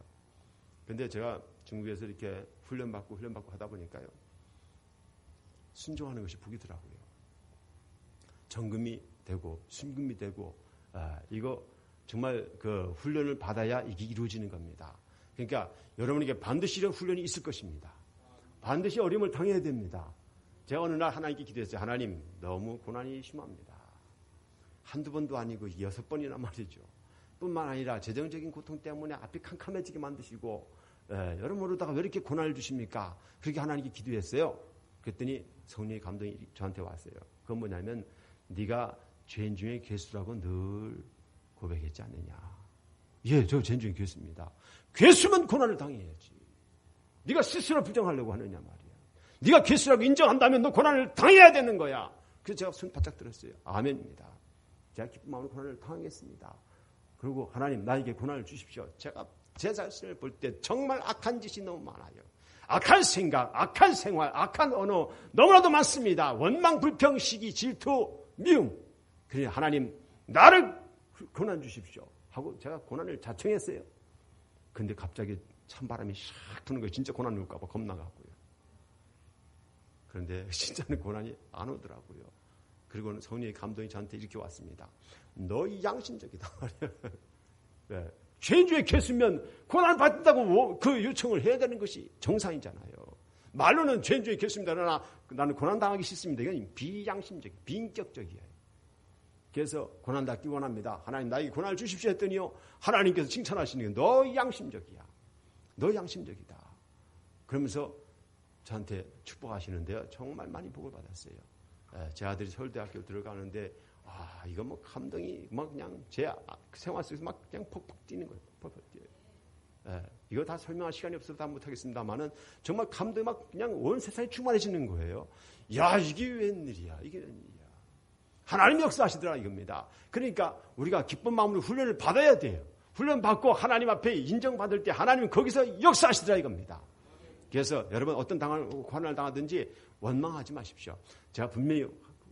근데 제가 중국에서 이렇게 훈련받고 하다 보니까요. 순종하는 것이 복이더라고요. 정금이 되고 순금이 되고 이거 정말 그 훈련을 받아야 이게 이루어지는 겁니다. 그러니까 여러분에게 반드시 이런 훈련이 있을 것입니다. 반드시 어려움을 당해야 됩니다. 제가 어느 날 하나님께 기도했어요. 하나님 너무 고난이 심합니다. 한두 번도 아니고 6번이나 말이죠. 뿐만 아니라 재정적인 고통 때문에 앞이 캄캄해지게 만드시고 여러모로다가 왜 이렇게 고난을 주십니까? 그렇게 하나님께 기도했어요. 그랬더니 성령의 감동이 저한테 왔어요. 그건 뭐냐면 네가 죄인 중에 괴수라고 늘 고백했지 않느냐. 저 죄인 중에 괴수입니다. 괴수면 고난을 당해야지. 네가 스스로 부정하려고 하느냐 말이야. 네가 괴수라고 인정한다면 너 고난을 당해야 되는 거야. 그래서 제가 손 바짝 들었어요. 아멘입니다. 제가 기쁜 마음으로 고난을 당하겠습니다. 그리고 하나님 나에게 고난을 주십시오. 제가 제 자신을 볼 때 정말 악한 짓이 너무 많아요. 악한 생각, 악한 생활, 악한 언어 너무나도 많습니다. 원망, 불평, 시기, 질투, 미움. 그래 하나님 나를 고난 주십시오 하고 제가 고난을 자청했어요. 근데 갑자기 찬바람이 샥 부는 거예요. 진짜 고난 올까 봐 겁나갖고요. 그런데 진짜는 고난이 안 오더라고요. 그리고는 성령의 감동이 저한테 이렇게 왔습니다. 너 양심적이다 말이야. 죄인 중에 괴수면 고난을 받는다고 그 요청을 해야 되는 것이 정상이잖아요. 말로는 죄인 중에 괴수입니다. 그러나 나는 고난 당하기 싫습니다. 이건 비양심적, 비인격적이에요. 그래서 고난 받기 원합니다. 하나님 나에게 고난을 주십시오 했더니요. 하나님께서 칭찬하시는 게 너 양심적이야. 너 양심적이다. 그러면서 저한테 축복하시는데요. 정말 많이 복을 받았어요. 제 아들이 서울대학교 들어가는데 이거 뭐 감동이 막 그냥 제 생활 속에서 막 그냥 퍽퍽 뛰는 거예요. 퍽퍽 뛰어요. 이거 다 설명할 시간이 없어서 다 못하겠습니다만은 정말 감동이 막 그냥 온 세상이 충만해지는 거예요. 이게 웬일이야. 이게 웬일이야. 하나님 역사하시더라 이겁니다. 그러니까 우리가 기쁜 마음으로 훈련을 받아야 돼요. 훈련 받고 하나님 앞에 인정받을 때 하나님은 거기서 역사하시더라 이겁니다. 그래서 여러분 어떤 고난을 당하든지 원망하지 마십시오. 제가 분명히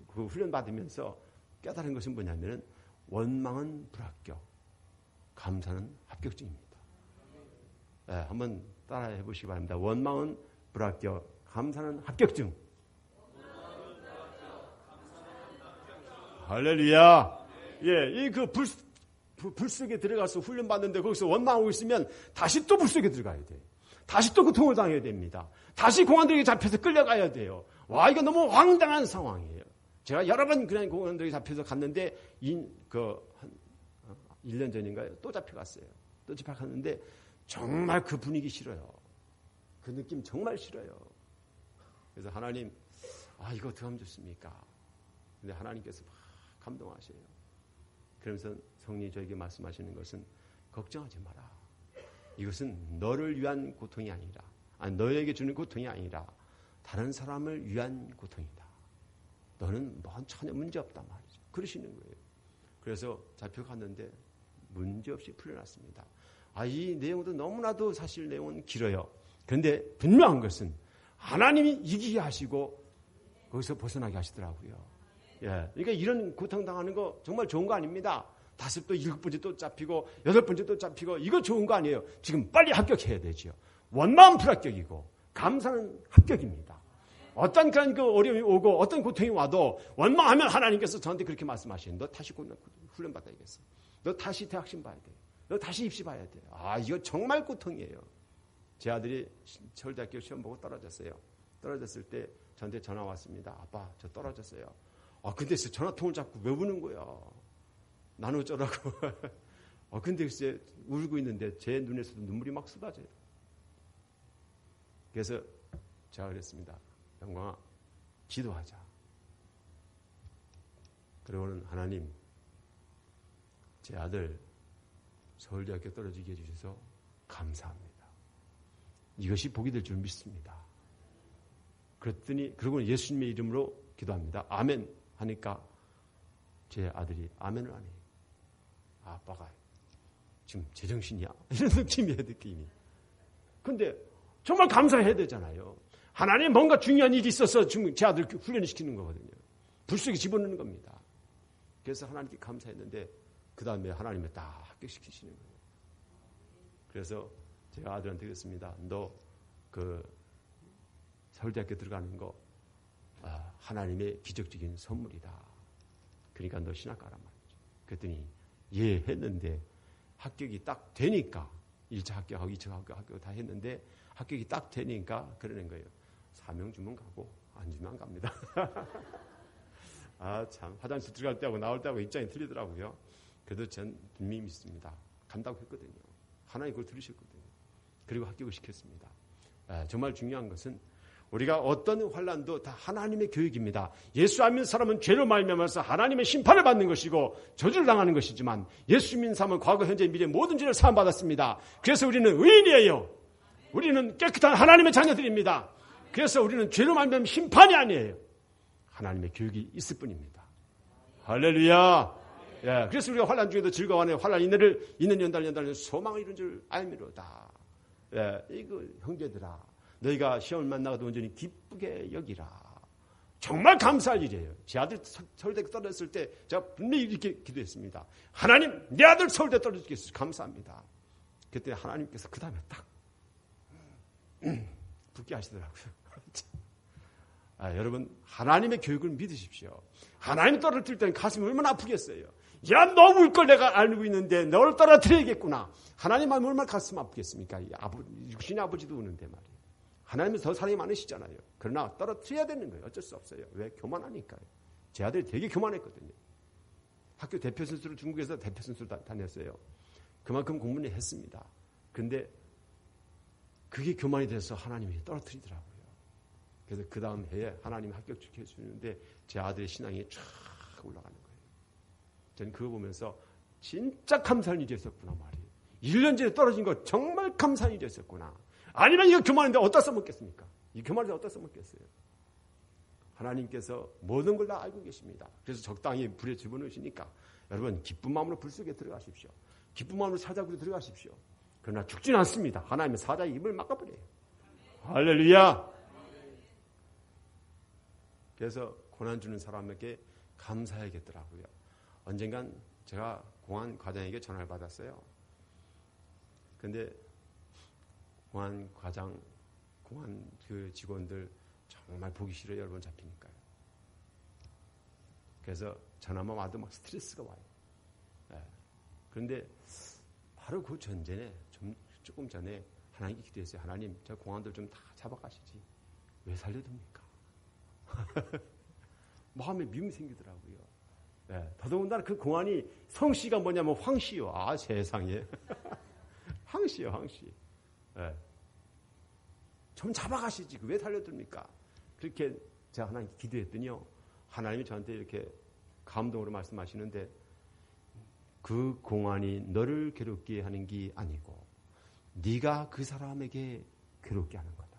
그 훈련 받으면서 깨달은 것은 뭐냐면은 원망은 불합격, 감사는 합격증입니다. 네, 한번 따라해 보시기 바랍니다. 원망은 불합격, 감사는 합격증. 할렐루야. 예, 이 불 속에 들어가서 훈련 받는데 거기서 원망하고 있으면 다시 또 불 속에 들어가야 돼. 다시 또 고통을 당해야 됩니다. 다시 공안들에게 잡혀서 끌려가야 돼요. 와, 이거 너무 황당한 상황이에요. 제가 여러 번 그냥 공안들에게 잡혀서 갔는데 한 1년 전인가요? 또 잡혀갔어요. 또 잡혀갔는데 정말 그 분위기 싫어요. 그 느낌 정말 싫어요. 그래서 하나님, 이거 어떻게 하면 좋습니까? 근데 하나님께서 막 감동하셔요. 그러면서 성령이 저에게 말씀하시는 것은 걱정하지 마라. 이것은 너를 위한 고통이 아니라, 너에게 주는 고통이 아니라 다른 사람을 위한 고통이다. 너는 전혀 문제 없단 말이죠. 그러시는 거예요. 그래서 잡혀갔는데 문제없이 풀려났습니다. 이 내용도 너무나도 사실 내용은 길어요. 그런데 분명한 것은 하나님이 이기게 하시고 거기서 벗어나게 하시더라고요. 예, 그러니까 이런 고통당하는 거 정말 좋은 거 아닙니다. 5또 7번째 또 잡히고 8번째 또 잡히고 이거 좋은 거 아니에요. 지금 빨리 합격해야 되죠. 원망은 불합격이고 감사는 합격입니다. 어떤 그런 어려움이 오고 어떤 고통이 와도 원망하면 하나님께서 저한테 그렇게 말씀하시는 너 다시 훈련 받아야겠어. 너 다시 대학신 봐야 돼. 너 다시 입시 봐야 돼. 이거 정말 고통이에요. 제 아들이 서울대학교 시험 보고 떨어졌어요. 떨어졌을 때 저한테 전화 왔습니다. 아빠, 저 떨어졌어요. 근데 전화통을 잡고 왜 우는 거야? 나는 어쩌라고. 근데 글쎄 울고 있는데 제 눈에서도 눈물이 막 쏟아져요. 그래서 제가 그랬습니다. 영광아, 기도하자. 그러고는 하나님, 제 아들 서울대학교 떨어지게 해주셔서 감사합니다. 이것이 복이 될 줄 믿습니다. 그러고는 예수님의 이름으로 기도합니다. 아멘 하니까 제 아들이 아멘을 안 해요. 아빠가 지금 제정신이야? 이런 느낌이. 근데 정말 감사해야 되잖아요. 하나님 뭔가 중요한 일이 있어서 지금 제 아들 훈련시키는 거거든요. 불 속에 집어넣는 겁니다. 그래서 하나님께 감사했는데 그 다음에 하나님이 딱 합격시키시는 거예요. 그래서 제가 아들한테 그랬습니다. 너 서울대학교 들어가는 거 하나님의 기적적인 선물이다. 그러니까 너 신학 가란 말이죠. 그랬더니 예 했는데 합격이 딱 되니까 1차 합격하고 2차 합격 다 했는데 합격이 딱 되니까 그러는 거예요. 사명 주면 가고 안 주면 안 갑니다. 참 화장실 들어갈 때하고 나올 때하고 입장이 틀리더라고요. 그래도 전 분명히 믿습니다. 간다고 했거든요. 하나님 그걸 들으셨거든요. 그리고 합격을 시켰습니다. 정말 중요한 것은 우리가 어떤 환난도 다 하나님의 교육입니다. 예수 안 믿는 사람은 죄로 말미암아서 하나님의 심판을 받는 것이고 저주를 당하는 것이지만 예수 믿는 사람은 과거, 현재, 미래 모든 죄를 사함받았습니다. 그래서 우리는 의인이에요. 우리는 깨끗한 하나님의 자녀들입니다. 그래서 우리는 죄로 말미암은 심판이 아니에요. 하나님의 교육이 있을 뿐입니다. 할렐루야. 예, 그래서 우리가 환난 중에도 즐거워하는 환난 있는 연달 소망을 이룬 줄 알미로다. 예, 이거 형제들아. 너희가 시험을 만나도 온전히 기쁘게 여기라. 정말 감사할 일이에요. 제 아들 서울대 떨어졌을 때 제가 분명히 이렇게 기도했습니다. 하나님, 내 아들 서울대 떨어지게 해주셔서 감사합니다. 그때 하나님께서 그 다음에 딱 붙게 하시더라고요. 여러분, 하나님의 교육을 믿으십시오. 하나님 떨어뜨릴 때는 가슴이 얼마나 아프겠어요. 야, 너 울 걸 내가 알고 있는데 너를 떨어뜨려야겠구나. 하나님 하면 얼마나 가슴 아프겠습니까? 육신의 아버지도 우는데 말이에요. 하나님은 더 사랑이 많으시잖아요. 그러나 떨어뜨려야 되는 거예요. 어쩔 수 없어요. 왜? 교만하니까요. 제 아들이 되게 교만했거든요. 학교 대표 선수로 중국에서 대표 선수로 다녔어요. 그만큼 공부는 했습니다. 그런데 그게 교만이 돼서 하나님이 떨어뜨리더라고요. 그래서 그 다음 해에 하나님이 합격시켜 주는데 제 아들의 신앙이 쫙 올라가는 거예요. 저는 그거 보면서 진짜 감사한 일이 있었구나 말이에요. 1년 전에 떨어진 거 정말 감사한 일이 있었구나. 아니면 이거 교만인데 어디다 써먹겠습니까? 이 교만인데 어디다 써먹겠어요? 하나님께서 모든 걸 다 알고 계십니다. 그래서 적당히 불에 집어넣으시니까 여러분 기쁜 마음으로 불 속에 들어가십시오. 기쁜 마음으로 사자굴에 들어가십시오. 그러나 죽지는 않습니다. 하나님은 사자의 입을 막아버려요. 할렐루야. 그래서 고난 주는 사람에게 감사해야겠더라고요. 언젠간 제가 공안 과장에게 전화를 받았어요. 근데 공안 과장, 공안 그 직원들 정말 보기 싫어요. 여러 번 잡히니까요. 그래서 전화만 와도 막 스트레스가 와요. 네. 그런데 바로 그 전전에 조금 전에 하나님께 기도했어요. 하나님, 저 공안들 좀 다 잡아가시지. 왜 살려둡니까? 마음에 미움이 생기더라고요. 네. 더더군다나 그 공안이 성씨가 뭐냐면 황씨요. 아, 세상에. 황씨요, 황씨. 네. 좀 잡아가시지. 왜 살려둡니까? 그렇게 제가 하나님께 기도했더니요. 하나님이 저한테 이렇게 감동으로 말씀하시는데 그 공안이 너를 괴롭게 하는 게 아니고 네가 그 사람에게 괴롭게 하는 거다.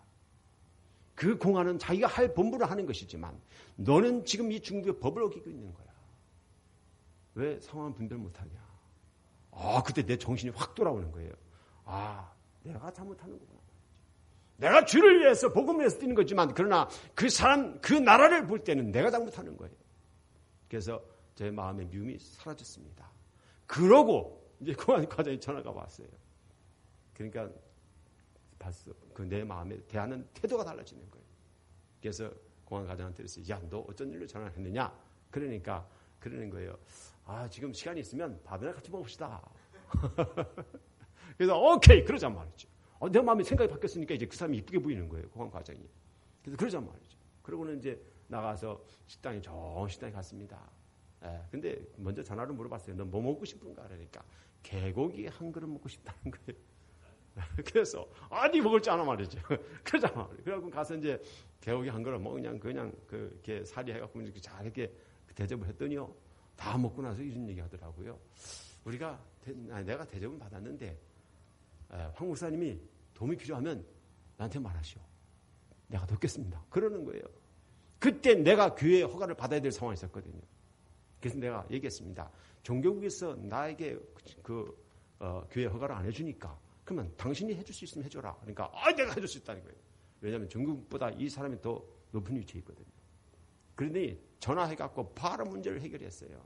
그 공안은 자기가 할 본분을 하는 것이지만 너는 지금 이 중국의 법을 어기고 있는 거야. 왜 상황 분별 못하냐. 그때 내 정신이 확 돌아오는 거예요. 내가 잘못하는구나. 내가 주를 위해서 복음을 위해서 뛰는 거지만 그러나 그 사람, 그 나라를 볼 때는 내가 잘못하는 거예요. 그래서 제 마음의 미움이 사라졌습니다. 그러고 이제 공안 과장이 전화가 왔어요. 그러니까 봤어. 그 내 마음에 대하는 태도가 달라지는 거예요. 그래서 공안 과장한테 그랬어요. 야, 너 어쩐 일로 전화를 했느냐? 그러니까 그러는 거예요. 지금 시간이 있으면 밥이나 같이 먹읍시다. 그래서 오케이 그러자 말이죠. 내 마음에 생각이 바뀌었으니까 이제 그 사람이 이쁘게 보이는 거예요. 공안 과장이. 그래서 그러자 말이죠. 그러고는 이제 나가서 좋은 식당에 갔습니다. 근데 먼저 전화로 물어봤어요. 너 뭐 먹고 싶은가? 그러니까 개고기 한 그릇 먹고 싶다는 거예요. 그래서 네 먹을 줄 아나 말이죠. 그러자 말이에요. 그래갖고 가서 이제 개고기 한 그릇 그냥 이렇게 사리 해갖고 이렇게 잘 이렇게 대접을 했더니요. 다 먹고 나서 이런 얘기 하더라고요. 내가 대접은 받았는데 황 목사님이 도움이 필요하면 나한테 말하시오. 내가 돕겠습니다. 그러는 거예요. 그때 내가 교회의 허가를 받아야 될 상황이 있었거든요. 그래서 내가 얘기했습니다. 종교국에서 나에게 교회 허가를 안 해주니까 그러면 당신이 해줄 수 있으면 해줘라. 그러니까 내가 해줄 수 있다는 거예요. 왜냐하면 종교국보다 이 사람이 더 높은 위치에 있거든요. 그러니 전화해갖고 바로 문제를 해결했어요.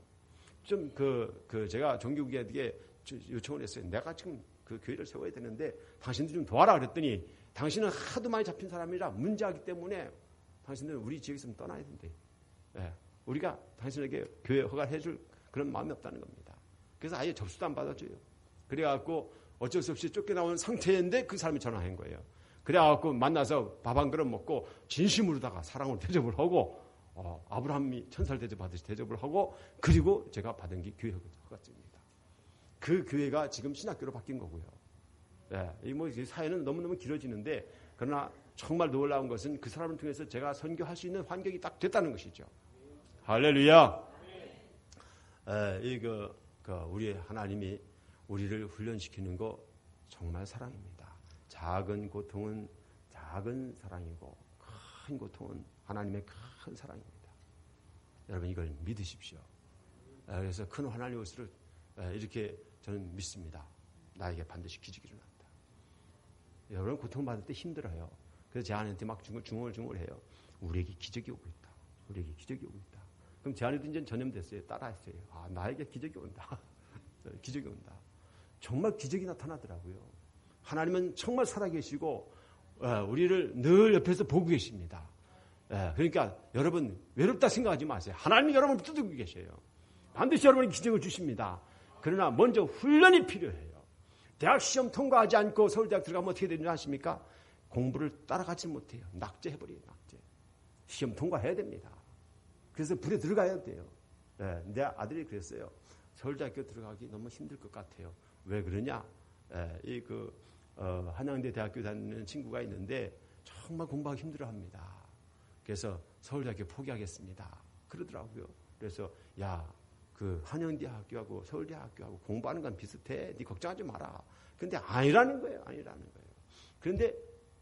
좀 제가 종교국에게 요청을 했어요. 내가 지금 그 교회를 세워야 되는데 당신들 좀 도와라 그랬더니 당신은 하도 많이 잡힌 사람이라 문제하기 때문에 당신들은 우리 지역에서 좀 떠나야 된대. 우리가 당신에게 교회 허가를 해줄 그런 마음이 없다는 겁니다. 그래서 아예 접수도 안 받아줘요. 그래갖고 어쩔 수 없이 쫓겨나온 상태인데 그 사람이 전화한 거예요. 그래갖고 만나서 밥 한 그릇 먹고 진심으로다가 사랑으로 대접을 하고 아브라함이 천사를 대접하듯이 대접을 하고 그리고 제가 받은 게 교회 허가증입니다. 그 교회가 지금 신학교로 바뀐 거고요. 이 사연은 너무너무 길어지는데 그러나 정말 놀라운 것은 그 사람을 통해서 제가 선교할 수 있는 환경이 딱 됐다는 것이죠. 할렐루야. 우리 하나님이 우리를 훈련시키는 거 정말 사랑입니다. 작은 고통은 작은 사랑이고 큰 고통은 하나님의 큰 사랑입니다. 여러분 이걸 믿으십시오. 그래서 큰 하나님의 것을 이렇게 저는 믿습니다. 나에게 반드시 기적이 일어난다. 여러분 고통받을 때 힘들어요. 그래서 제 아내한테 막 중얼중얼 해요. 우리에게 기적이 오고 있다. 우리에게 기적이 오고 있다. 그럼 제 아내도 이제 전염됐어요. 따라했어요. 나에게 기적이 온다. 기적이 온다. 정말 기적이 나타나더라고요. 하나님은 정말 살아계시고 우리를 늘 옆에서 보고 계십니다. 그러니까 여러분 외롭다 생각하지 마세요. 하나님이 여러분을 붙들고 계셔요. 반드시 여러분이 기적을 주십니다. 그러나 먼저 훈련이 필요해요. 대학 시험 통과하지 않고 서울대학 들어가면 어떻게 되는지 아십니까? 공부를 따라가지 못해요. 낙제해버려요. 낙제. 시험 통과해야 됩니다. 그래서 불에 들어가야 돼요. 내 아들이 그랬어요. 서울대학교 들어가기 너무 힘들 것 같아요. 왜 그러냐? 한양대 대학교 다니는 친구가 있는데 정말 공부하기 힘들어합니다. 그래서 서울대학교 포기하겠습니다. 그러더라고요. 그래서 그 한양대 학교하고 서울대 학교하고 공부하는 건 비슷해. 네 걱정하지 마라. 근데 아니라는 거예요. 그런데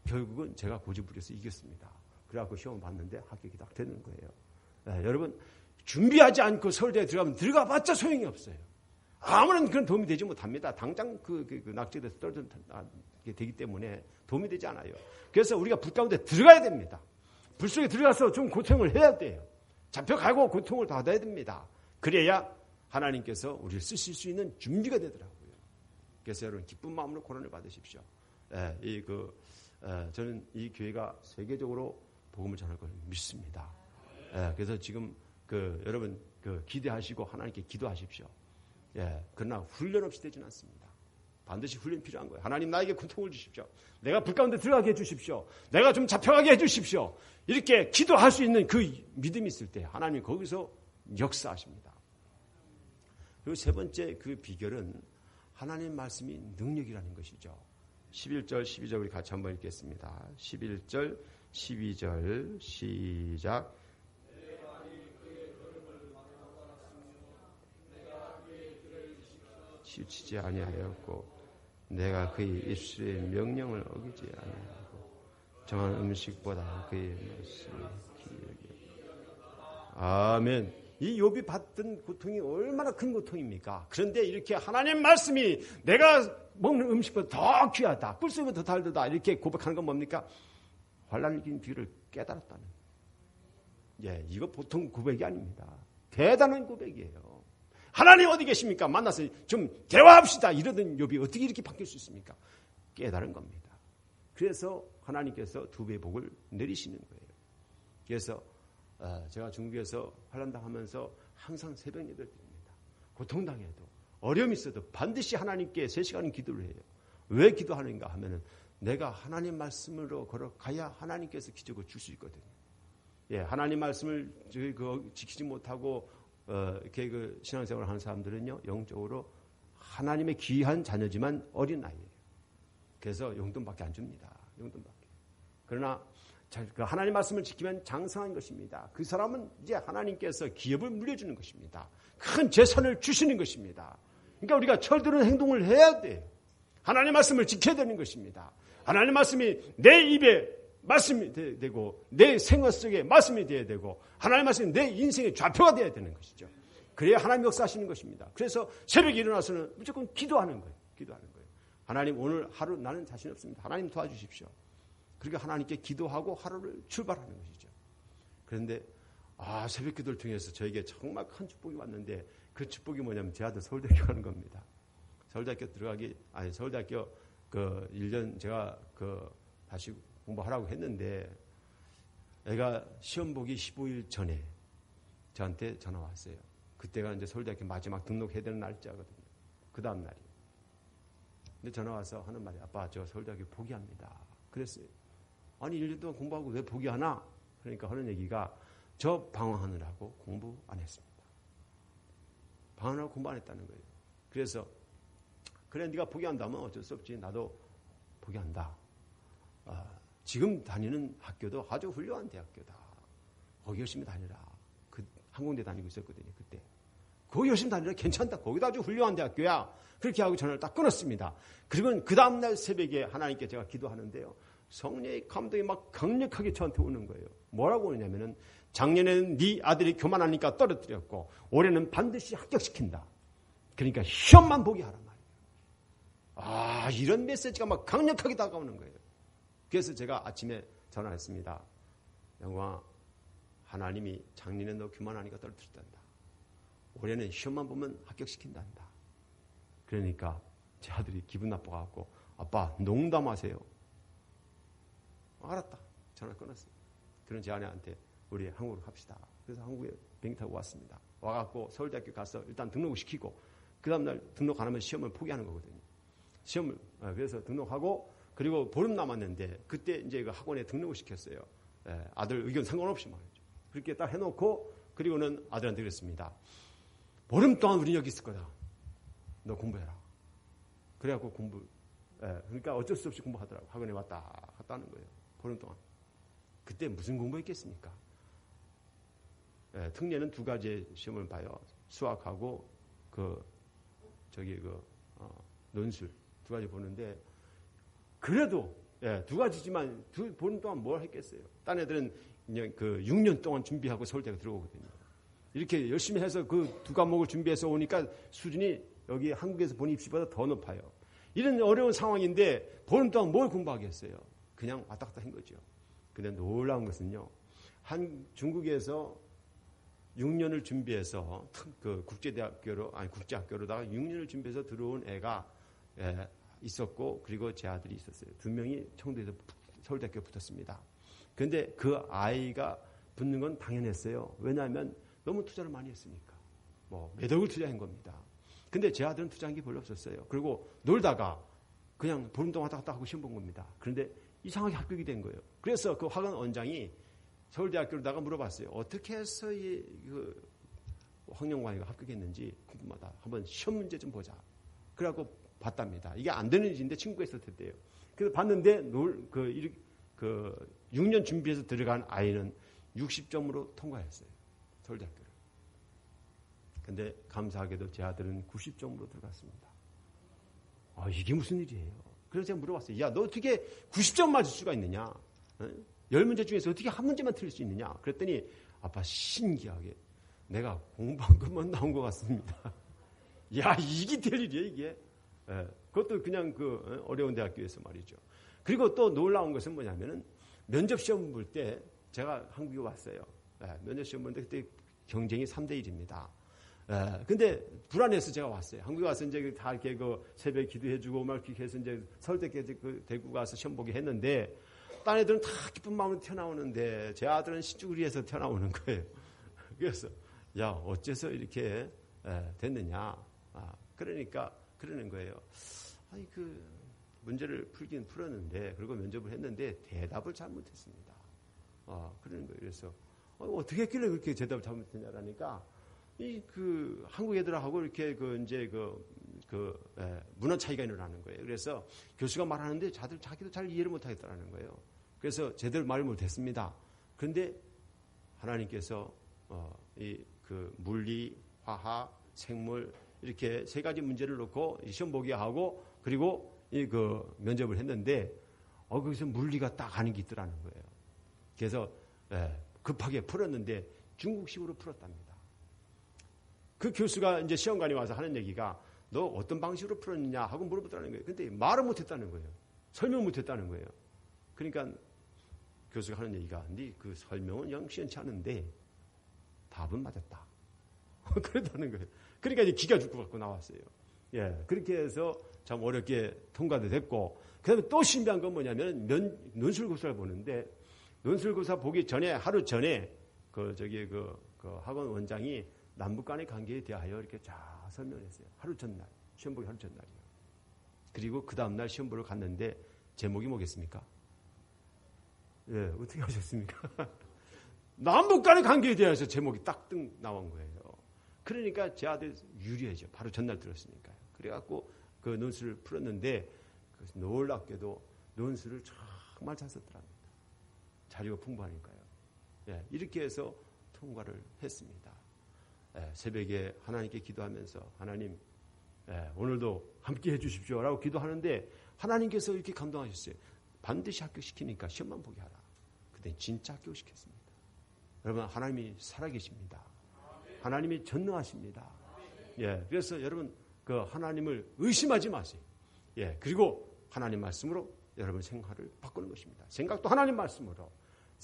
결국은 제가 고집부려서 이겼습니다. 그래갖고 시험 봤는데 합격이 딱 되는 거예요. 여러분 준비하지 않고 서울대에 들어가면 들어가봤자 소용이 없어요. 아무런 그런 도움이 되지 못합니다. 당장 그 낙제돼서 떨어지게 되기 때문에 도움이 되지 않아요. 그래서 우리가 불 가운데 들어가야 됩니다. 불 속에 들어가서 좀 고생을 해야 돼요. 잡혀가고 고통을 받아야 됩니다. 그래야 하나님께서 우리를 쓰실 수 있는 준비가 되더라고요. 그래서 여러분 기쁜 마음으로 고난을 받으십시오. 저는 이 교회가 세계적으로 복음을 전할 걸 믿습니다. 그래서 지금 여러분 기대하시고 하나님께 기도하십시오. 그러나 훈련 없이 되지는 않습니다. 반드시 훈련이 필요한 거예요. 하나님 나에게 고통을 주십시오. 내가 불 가운데 들어가게 해주십시오. 내가 좀 잡혀가게 해주십시오. 이렇게 기도할 수 있는 그 믿음이 있을 때 하나님이 거기서 역사하십니다. 그리고 세 번째 그 비결은 하나님 말씀이 능력이라는 것이죠. 11절 12절 우리 같이 한번 읽겠습니다. 11절 12절 시작. 치우치지 아니하였고 내가 그의 입술의 명령을 어기지 아니하고 정한 음식보다 그의 말씀이 기억이. 아멘. 이 욥이 받던 고통이 얼마나 큰 고통입니까? 그런데 이렇게 하나님 말씀이 내가 먹는 음식보다 더 귀하다, 꿀속보다 더 달다 이렇게 고백하는 건 뭡니까? 환난을 이긴 비결을 깨달았다는. 이거 보통 고백이 아닙니다. 대단한 고백이에요. 하나님 어디 계십니까? 만나서 좀 대화합시다. 이러던 욥이 어떻게 이렇게 바뀔 수 있습니까? 깨달은 겁니다. 그래서 하나님께서 두 배의 복을 내리시는 거예요. 그래서 제가 중국에서 환난당하면서 항상 새벽 예배를 드립니다. 고통당해도 어려움이 있어도 반드시 하나님께 3시간은 기도를 해요. 왜 기도하는가 하면은 내가 하나님 말씀으로 걸어가야 하나님께서 기적을 줄 수 있거든요. 하나님 말씀을 지키지 못하고 이렇게 신앙생활을 하는 사람들은요, 영적으로 하나님의 귀한 자녀지만 어린 아이예요. 그래서 용돈밖에 안 줍니다. 용돈밖에. 그러나 하나님 말씀을 지키면 장성한 것입니다. 그 사람은 이제 하나님께서 기업을 물려주는 것입니다. 큰 재산을 주시는 것입니다. 그러니까 우리가 철드는 행동을 해야 돼요. 하나님 말씀을 지켜야 되는 것입니다. 하나님 말씀이 내 입에 말씀이 되고 내 생활 속에 말씀이 되어야 되고 하나님 말씀이 내 인생의 좌표가 되어야 되는 것이죠. 그래야 하나님 역사하시는 것입니다. 그래서 새벽에 일어나서는 무조건 기도하는 거예요. 기도하는 거예요. 하나님 오늘 하루 나는 자신 없습니다. 하나님 도와주십시오. 그러니까 하나님께 기도하고 하루를 출발하는 것이죠. 그런데 새벽 기도를 통해서 저에게 정말 큰 축복이 왔는데 그 축복이 뭐냐면 제 아들 서울대학교 가는 겁니다. 서울대학교 서울대학교 1년 제가 다시 공부하라고 했는데 애가 시험 보기 15일 전에 저한테 전화 왔어요. 그때가 이제 서울대학교 마지막 등록해야 되는 날짜거든요. 그 다음 날이. 근데 전화 와서 하는 말이 아빠 저 서울대학교 포기합니다. 그랬어요. 아니 1년 동안 공부하고 왜 포기하나? 그러니까 하는 얘기가 저 방황하느라고 공부 안 했습니다. 방황하고 공부 안 했다는 거예요. 그래서 그래 네가 포기한다면 어쩔 수 없지. 나도 포기한다. 지금 다니는 학교도 아주 훌륭한 대학교다. 거기 열심히 다니라. 항공대 다니고 있었거든요. 그때. 거기 열심히 다니라 괜찮다. 거기도 아주 훌륭한 대학교야. 그렇게 하고 전화를 딱 끊었습니다. 그리고 그 다음날 새벽에 하나님께 제가 기도하는데요. 성령의 감동이 막 강력하게 저한테 오는 거예요. 뭐라고 오냐면은 작년에는 네 아들이 교만하니까 떨어뜨렸고 올해는 반드시 합격시킨다. 그러니까 시험만 보게 하란 말이에요. 이런 메시지가 막 강력하게 다가오는 거예요. 그래서 제가 아침에 전화했습니다. 영광아, 하나님이 작년에 너 교만하니까 떨어뜨렸단다. 올해는 시험만 보면 합격시킨단다. 그러니까 제 아들이 기분 나빠갖고 아빠 농담하세요. 알았다. 전화 끊었어요. 그런 제 아내한테 우리 한국으로 갑시다. 그래서 한국에 비행기 타고 왔습니다. 와갖고 서울대학교 가서 일단 등록을 시키고 그 다음날 등록 안 하면 시험을 포기하는 거거든요. 시험을 그래서 등록하고 그리고 보름 남았는데 그때 이제 그 학원에 등록을 시켰어요. 아들 의견 상관없이 말이죠. 그렇게 딱 해놓고 그리고는 아들한테 그랬습니다. 보름 동안 우리 여기 있을 거다. 너 공부해라. 그래갖고 그러니까 어쩔 수 없이 공부하더라고. 학원에 왔다 갔다 하는 거예요. 보름 동안. 그때 무슨 공부했겠습니까? 특례는 2가지 시험을 봐요. 수학하고 논술 2가지 보는데 그래도 2가지지만 보는 동안 뭘 했겠어요? 딴 애들은 그냥 6년 동안 준비하고 서울대가 들어오거든요. 이렇게 열심히 해서 그 2과목을 준비해서 오니까 수준이 여기 한국에서 본 입시보다 더 높아요. 이런 어려운 상황인데 보는 동안 뭘 공부하겠어요? 그냥 왔다 갔다 한 거죠. 근데 놀라운 것은요. 중국에서 6년을 준비해서 그 국제학교로다가 6년을 준비해서 들어온 애가 있었고, 그리고 제 아들이 있었어요. 두 명이 청도에서 서울대학교에 붙었습니다. 그런데 그 아이가 붙는 건 당연했어요. 왜냐하면 너무 투자를 많이 했으니까. 뭐 몇 억을 투자한 겁니다. 근데 제 아들은 투자한 게 별로 없었어요. 그리고 놀다가 그냥 보름동 왔다 갔다 하고 시험 본 겁니다. 그런데 이상하게 합격이 된 거예요. 그래서 그 학원 원장이 서울대학교로다가 물어봤어요. 어떻게 해서 그 황영광이가 합격했는지 궁금하다. 한번 시험 문제 좀 보자. 그래갖고 봤답니다. 이게 안 되는 일인데 친구가 있었대요. 그래서 봤는데 6년 준비해서 들어간 아이는 60점으로 통과했어요. 서울대학교를. 근데 감사하게도 제 아들은 90점으로 들어갔습니다. 이게 무슨 일이에요? 그래서 제가 물어봤어요. 야, 너 어떻게 90점 맞을 수가 있느냐? 10문제 중에서 어떻게 한 문제만 틀릴 수 있느냐? 그랬더니 아빠 신기하게 내가 공부한 것만 나온 것 같습니다. 야, 이게 될 일이에요, 이게. 그것도 그냥 그 어려운 대학교에서 말이죠. 그리고 또 놀라운 것은 뭐냐면은 면접 시험 볼 때 제가 한국에 왔어요. 면접 시험 보는데 그때 경쟁이 3대1입니다. 근데 불안해서 제가 왔어요. 한국에 와서 이제 다 이렇게 그 새벽에 기도해주고 막 이렇게 해서 이제 서울대까지 그 대구 가서 시험 보게 했는데 딴 애들은 다 기쁜 마음으로 튀어나오는데 제 아들은 시쭈구리에서 튀어나오는 거예요. 그래서 야, 어째서 이렇게 됐느냐? 그러니까 그러는 거예요. 아니 그 문제를 풀긴 풀었는데 그리고 면접을 했는데 대답을 잘못했습니다. 그러는 거예요. 그래서 어떻게 했길래 그렇게 대답을 잘못했냐라니까 이 그 한국 애들하고 이렇게 그 이제 문화 차이가 일어나는 거예요. 그래서 교수가 말하는데 자기도 잘 이해를 못하겠다라는 거예요. 그래서 제대로 말을 못했습니다. 그런데 하나님께서 이 그 물리, 화학, 생물 이렇게 세 가지 문제를 놓고 시험 보게 하고 그리고 이 그 면접을 했는데 거기서 물리가 딱 하는 게 있더라는 거예요. 그래서 급하게 풀었는데 중국식으로 풀었답니다. 그 교수가 이제 시험관에 와서 하는 얘기가 너 어떤 방식으로 풀었느냐 하고 물어보더라는 거예요. 근데 말을 못했다는 거예요. 설명 못했다는 거예요. 그러니까 교수가 하는 얘기가 네 그 설명은 영 시원치 않은데 답은 맞았다. 그랬다는 거예요. 그러니까 이제 기가 죽고 갖고 나왔어요. 그렇게 해서 참 어렵게 통과도 됐고, 그 다음에 또 신비한 건 뭐냐면 논술고사를 보는데, 논술고사 보기 전에, 하루 전에, 그 학원 원장이 남북 간의 관계에 대하여 이렇게 쫙 설명했어요. 하루 전날, 시험 보기 하루 전날이요. 그리고 그 다음날 시험 보러 갔는데, 제목이 뭐겠습니까? 어떻게 하셨습니까? 남북 간의 관계에 대해서 제목이 딱 나온 거예요. 그러니까 제 아들 유리해져. 바로 전날 들었으니까요. 그래갖고 그 논술을 풀었는데 놀랍게도 논술을 정말 잘 썼더랍니다. 자료가 풍부하니까요. 이렇게 해서 통과를 했습니다. 새벽에 하나님께 기도하면서 하나님 오늘도 함께 해주십시오 라고 기도하는데 하나님께서 이렇게 감동하셨어요. 반드시 합격시키니까 시험만 보게 하라. 그때 진짜 합격시켰습니다. 여러분 하나님이 살아계십니다. 하나님이 전능하십니다. 그래서 여러분 그 하나님을 의심하지 마세요. 그리고 하나님 말씀으로 여러분 생활을 바꾸는 것입니다. 생각도 하나님 말씀으로,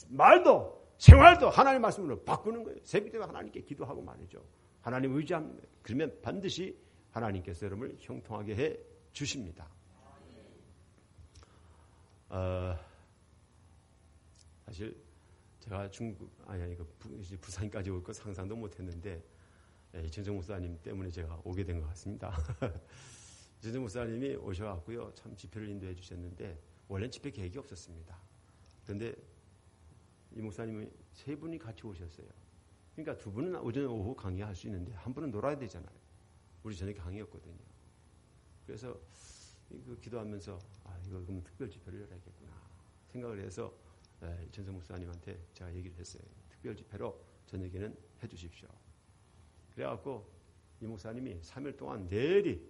말도 생활도 하나님 말씀으로 바꾸는 거예요. 새벽에 하나님께 기도하고 말이죠. 하나님 의지하면 그러면 반드시 하나님께서 여러분을 형통하게 해 주십니다. 사실 제가 부산까지 올 거 상상도 못했는데 이천정 목사님 때문에 제가 오게 된 것 같습니다. 이천정 목사님이 오셔갖고요, 참 집회를 인도해 주셨는데 원래는 집회 계획이 없었습니다. 그런데 이 목사님이 세 분이 같이 오셨어요. 그러니까 두 분은 오전 오후 강의할 수 있는데 한 분은 놀아야 되잖아요. 우리 저녁에 강의였거든요. 그래서 기도하면서 이거 그럼 특별 집회를 열어야겠구나 생각을 해서 이천성 목사님한테 제가 얘기를 했어요. 특별 집회로 저녁에는 해주십시오. 그래갖고 이 목사님이 3일 동안 내리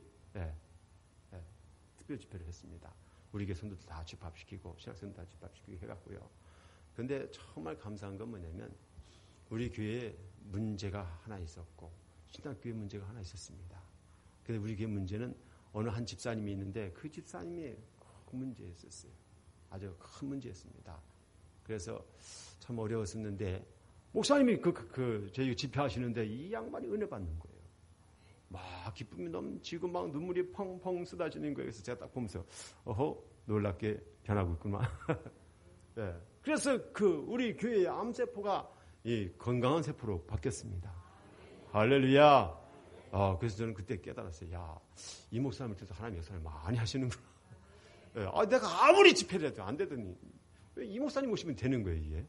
특별 집회를 했습니다. 우리 교회 성도들 다 집합시키고 신학생들 다 집합시키고 해갖고요. 그런데 정말 감사한 건 뭐냐면 우리 교회에 문제가 하나 있었고 신학교회 문제가 하나 있었습니다. 근데 우리 교회 문제는 어느 한 집사님이 있는데 그 집사님이 큰 문제였었어요. 아주 큰 문제였습니다. 그래서 참 어려웠었는데 목사님이 저희 집회하시는데 이 양반이 은혜 받는 거예요. 막 기쁨이 넘치고 막 눈물이 펑펑 쏟아지는 거예요. 그래서 제가 딱 보면서 놀랍게 변하고 있구나. 네. 그래서 우리 교회의 암세포가 이 건강한 세포로 바뀌었습니다. 할렐루야. 그래서 저는 그때 깨달았어요. 야, 이 목사님을 통해서 하나님 역사를 많이 하시는구나. 네. 내가 아무리 집회를 해도 안 되더니 왜 이 목사님 오시면 되는 거예요, 이게.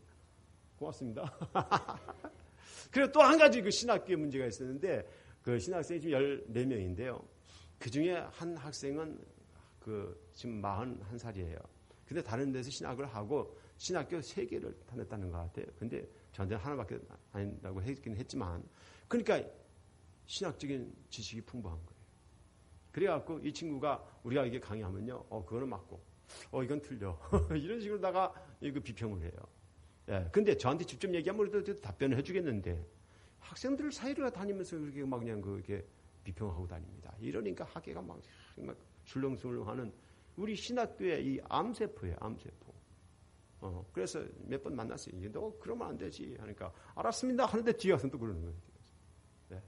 고맙습니다. 그리고 또 한 가지 신학교에 문제가 있었는데, 신학생이 지금 14명인데요. 그 중에 한 학생은 지금 41살이에요. 근데 다른 데서 신학을 하고 신학교 3개를 다녔다는 것 같아요. 근데 저한테는 하나밖에 안 된다고 했긴 했지만, 그러니까 신학적인 지식이 풍부한 거예요. 그래갖고 이 친구가 우리가 이게 강의하면요, 그거는 맞고, 이건 틀려. 이런 식으로다가 비평을 해요. 예, 근데 저한테 직접 얘기하면 그래도 답변을 해주겠는데, 학생들 사이를 다니면서 그렇게 막 그냥 그렇게 비평하고 다닙니다. 이러니까 학계가 막 술렁술렁하는 우리 신학교의 이 암세포예요, 암세포. 그래서 몇 번 만났어요. 너 그러면 안 되지. 하니까 알았습니다. 하는데 뒤에 와서 또 그러는 거예요. 네.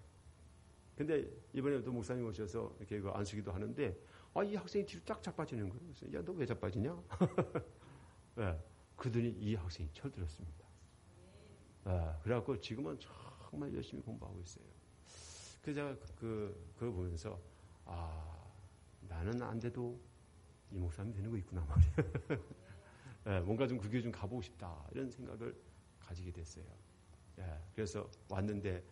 근데 이번에 또 목사님 오셔서 이렇게 안수기도 하는데, 이 학생이 뒤로 쫙 자빠지는 거예요. 그래서 야, 너 왜 자빠지냐? 네. 그들이 이 학생이 철들었습니다. 그래갖고 지금은 정말 열심히 공부하고 있어요. 그래서 제가 그거 보면서, 나는 안 돼도 이 목사님 되는 거 있구나 말이에요. 뭔가 좀 그 교회 좀 가보고 싶다. 이런 생각을 가지게 됐어요. 그래서 왔는데,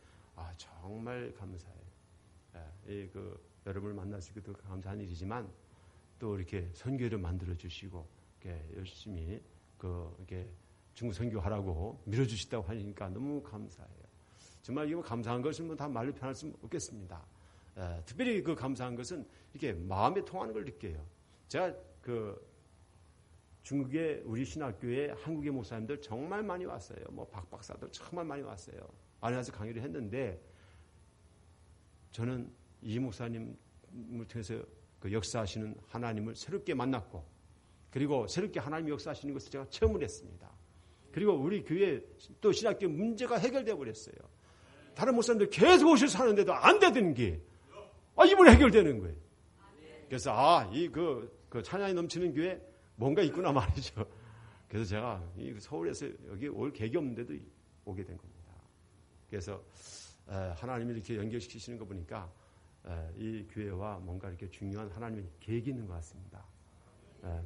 정말 감사해요. 여러분을 만날 수 있게 감사한 일이지만, 또 이렇게 선교를 만들어주시고, 열심히 이렇게 중국 선교하라고 밀어주시다고 하니까 너무 감사해요. 정말 이거 감사한 것은 다 말로 표현할 수 없겠습니다. 특별히 감사한 것은 이렇게 마음에 통하는 걸 느껴요. 제가 중국의 우리 신학교에 한국의 목사님들 정말 많이 왔어요. 박 박사들 정말 많이 왔어요. 안에 와서 강의를 했는데, 저는 이 목사님을 통해서 역사하시는 하나님을 새롭게 만났고, 그리고 새롭게 하나님이 역사하시는 것을 제가 체험을 했습니다. 그리고 우리 교회 또 신학교 문제가 해결되어 버렸어요. 다른 목사님들 계속 오셔서 하는데도 안 되던 게 이번에 해결되는 거예요. 그래서 찬양이 넘치는 교회 뭔가 있구나 말이죠. 그래서 제가 서울에서 여기 올 계획이 없는데도 오게 된 겁니다. 그래서 하나님이 이렇게 연결시키시는 거 보니까 이 교회와 뭔가 이렇게 중요한 하나님의 계획이 있는 것 같습니다.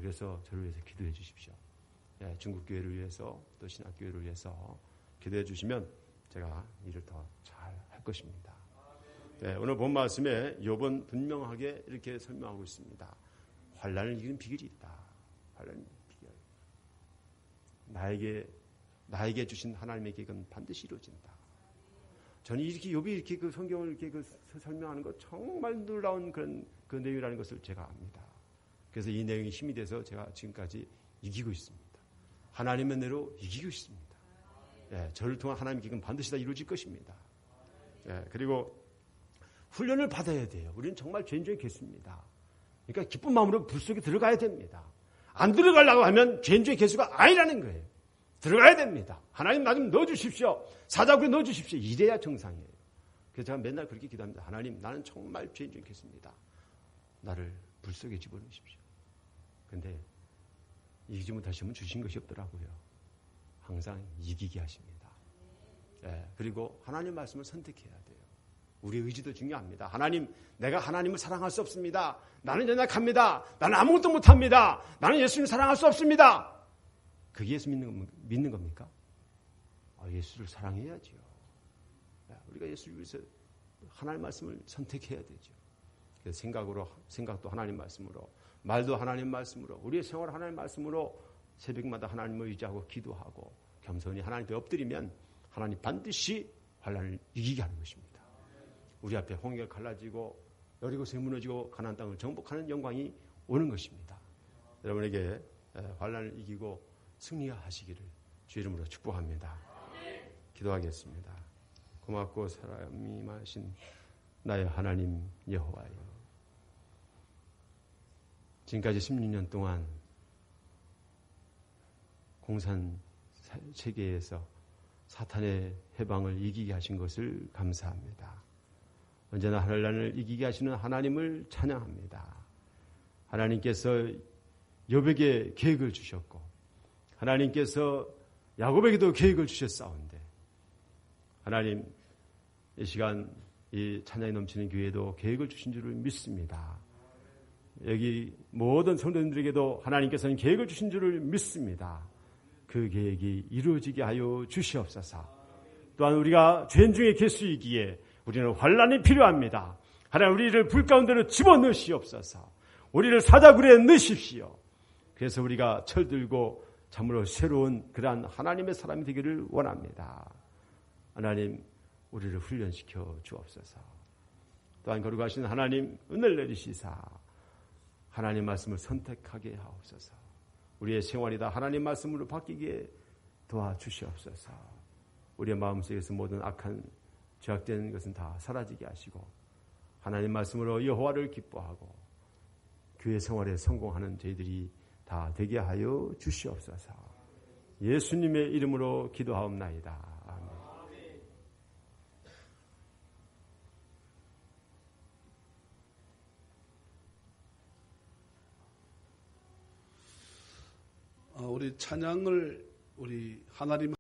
그래서 저를 위해서 기도해 주십시오. 중국 교회를 위해서 또 신학교회를 위해서 기도해 주시면 제가 일을 더 잘 할 것입니다. 오늘 본 말씀에 욥은 분명하게 이렇게 설명하고 있습니다. 환난을 이기는 비결이 있다. 환난의 비결. 나에게 주신 하나님의 계획은 반드시 이루어진다. 저는 이렇게 욥이 이렇게 성경을 이렇게 설명하는 것 정말 놀라운 그런 내용이라는 것을 제가 압니다. 그래서 이 내용이 힘이 돼서 제가 지금까지 이기고 있습니다. 하나님의 은혜로 이기고 있습니다. 저를 통한 하나님의 계획은 반드시 다 이루어질 것입니다. 그리고 훈련을 받아야 돼요. 우리는 정말 죄인 중에 개수입니다. 그러니까 기쁜 마음으로 불 속에 들어가야 됩니다. 안 들어가려고 하면 죄인 중에 개수가 아니라는 거예요. 들어가야 됩니다. 하나님 나 좀 넣어주십시오. 사자굴에 넣어주십시오. 이래야 정상이에요. 그래서 제가 맨날 그렇게 기도합니다. 하나님 나는 정말 죄인 중에 개수입니다. 나를 불 속에 집어넣으십시오. 근데 이기지 못하시면 주신 것이 없더라고요. 항상 이기게 하십니다. 그리고 하나님 말씀을 선택해야 돼요. 우리의 의지도 중요합니다. 하나님, 내가 하나님을 사랑할 수 없습니다. 나는 연약합니다. 나는 아무것도 못합니다. 나는 예수님을 사랑할 수 없습니다. 그게 예수 믿는 겁니까? 예수를 사랑해야죠. 우리가 예수를 위해서 하나님 말씀을 선택해야 되죠. 그래서 생각도 하나님 말씀으로, 말도 하나님 말씀으로, 우리의 생활 하나님 말씀으로 새벽마다 하나님을 의지하고 기도하고 겸손히 하나님께 엎드리면 하나님 반드시 환난을 이기게 하는 것입니다. 우리 앞에 홍해가 갈라지고 여리고성이 무너지고 가나안 땅을 정복하는 영광이 오는 것입니다. 여러분에게 환난을 이기고 승리하시기를 주 이름으로 축복합니다. 기도하겠습니다. 고맙고 사람이 마신 나의 하나님 여호와여, 지금까지 16년 동안 공산 세계에서 사탄의 해방을 이기게 하신 것을 감사합니다. 언제나 하늘나라를 이기게 하시는 하나님을 찬양합니다. 하나님께서 욥에게 계획을 주셨고 하나님께서 야곱에게도 계획을 주셨사온데 하나님 이 시간 이 찬양이 넘치는 교회에도 계획을 주신 줄을 믿습니다. 여기 모든 성도님들에게도 하나님께서는 계획을 주신 줄을 믿습니다. 그 계획이 이루어지게 하여 주시옵소서. 또한 우리가 죄인 중에 계수이기에 우리는 환난이 필요합니다. 하나님 우리를 불 가운데로 집어넣으시옵소서. 우리를 사자굴에 넣으십시오. 그래서 우리가 철들고 참으로 새로운 그러한 하나님의 사람이 되기를 원합니다. 하나님 우리를 훈련시켜 주옵소서. 또한 거룩하신 하나님 은혜를 내리시사 하나님 말씀을 선택하게 하옵소서. 우리의 생활이 다 하나님 말씀으로 바뀌게 도와주시옵소서. 우리의 마음속에서 모든 악한 죄악된 것은 다 사라지게 하시고 하나님 말씀으로 여호와를 기뻐하고 교회 생활에 성공하는 저희들이 다 되게 하여 주시옵소서. 예수님의 이름으로 기도하옵나이다. 우리 찬양을 우리 하나님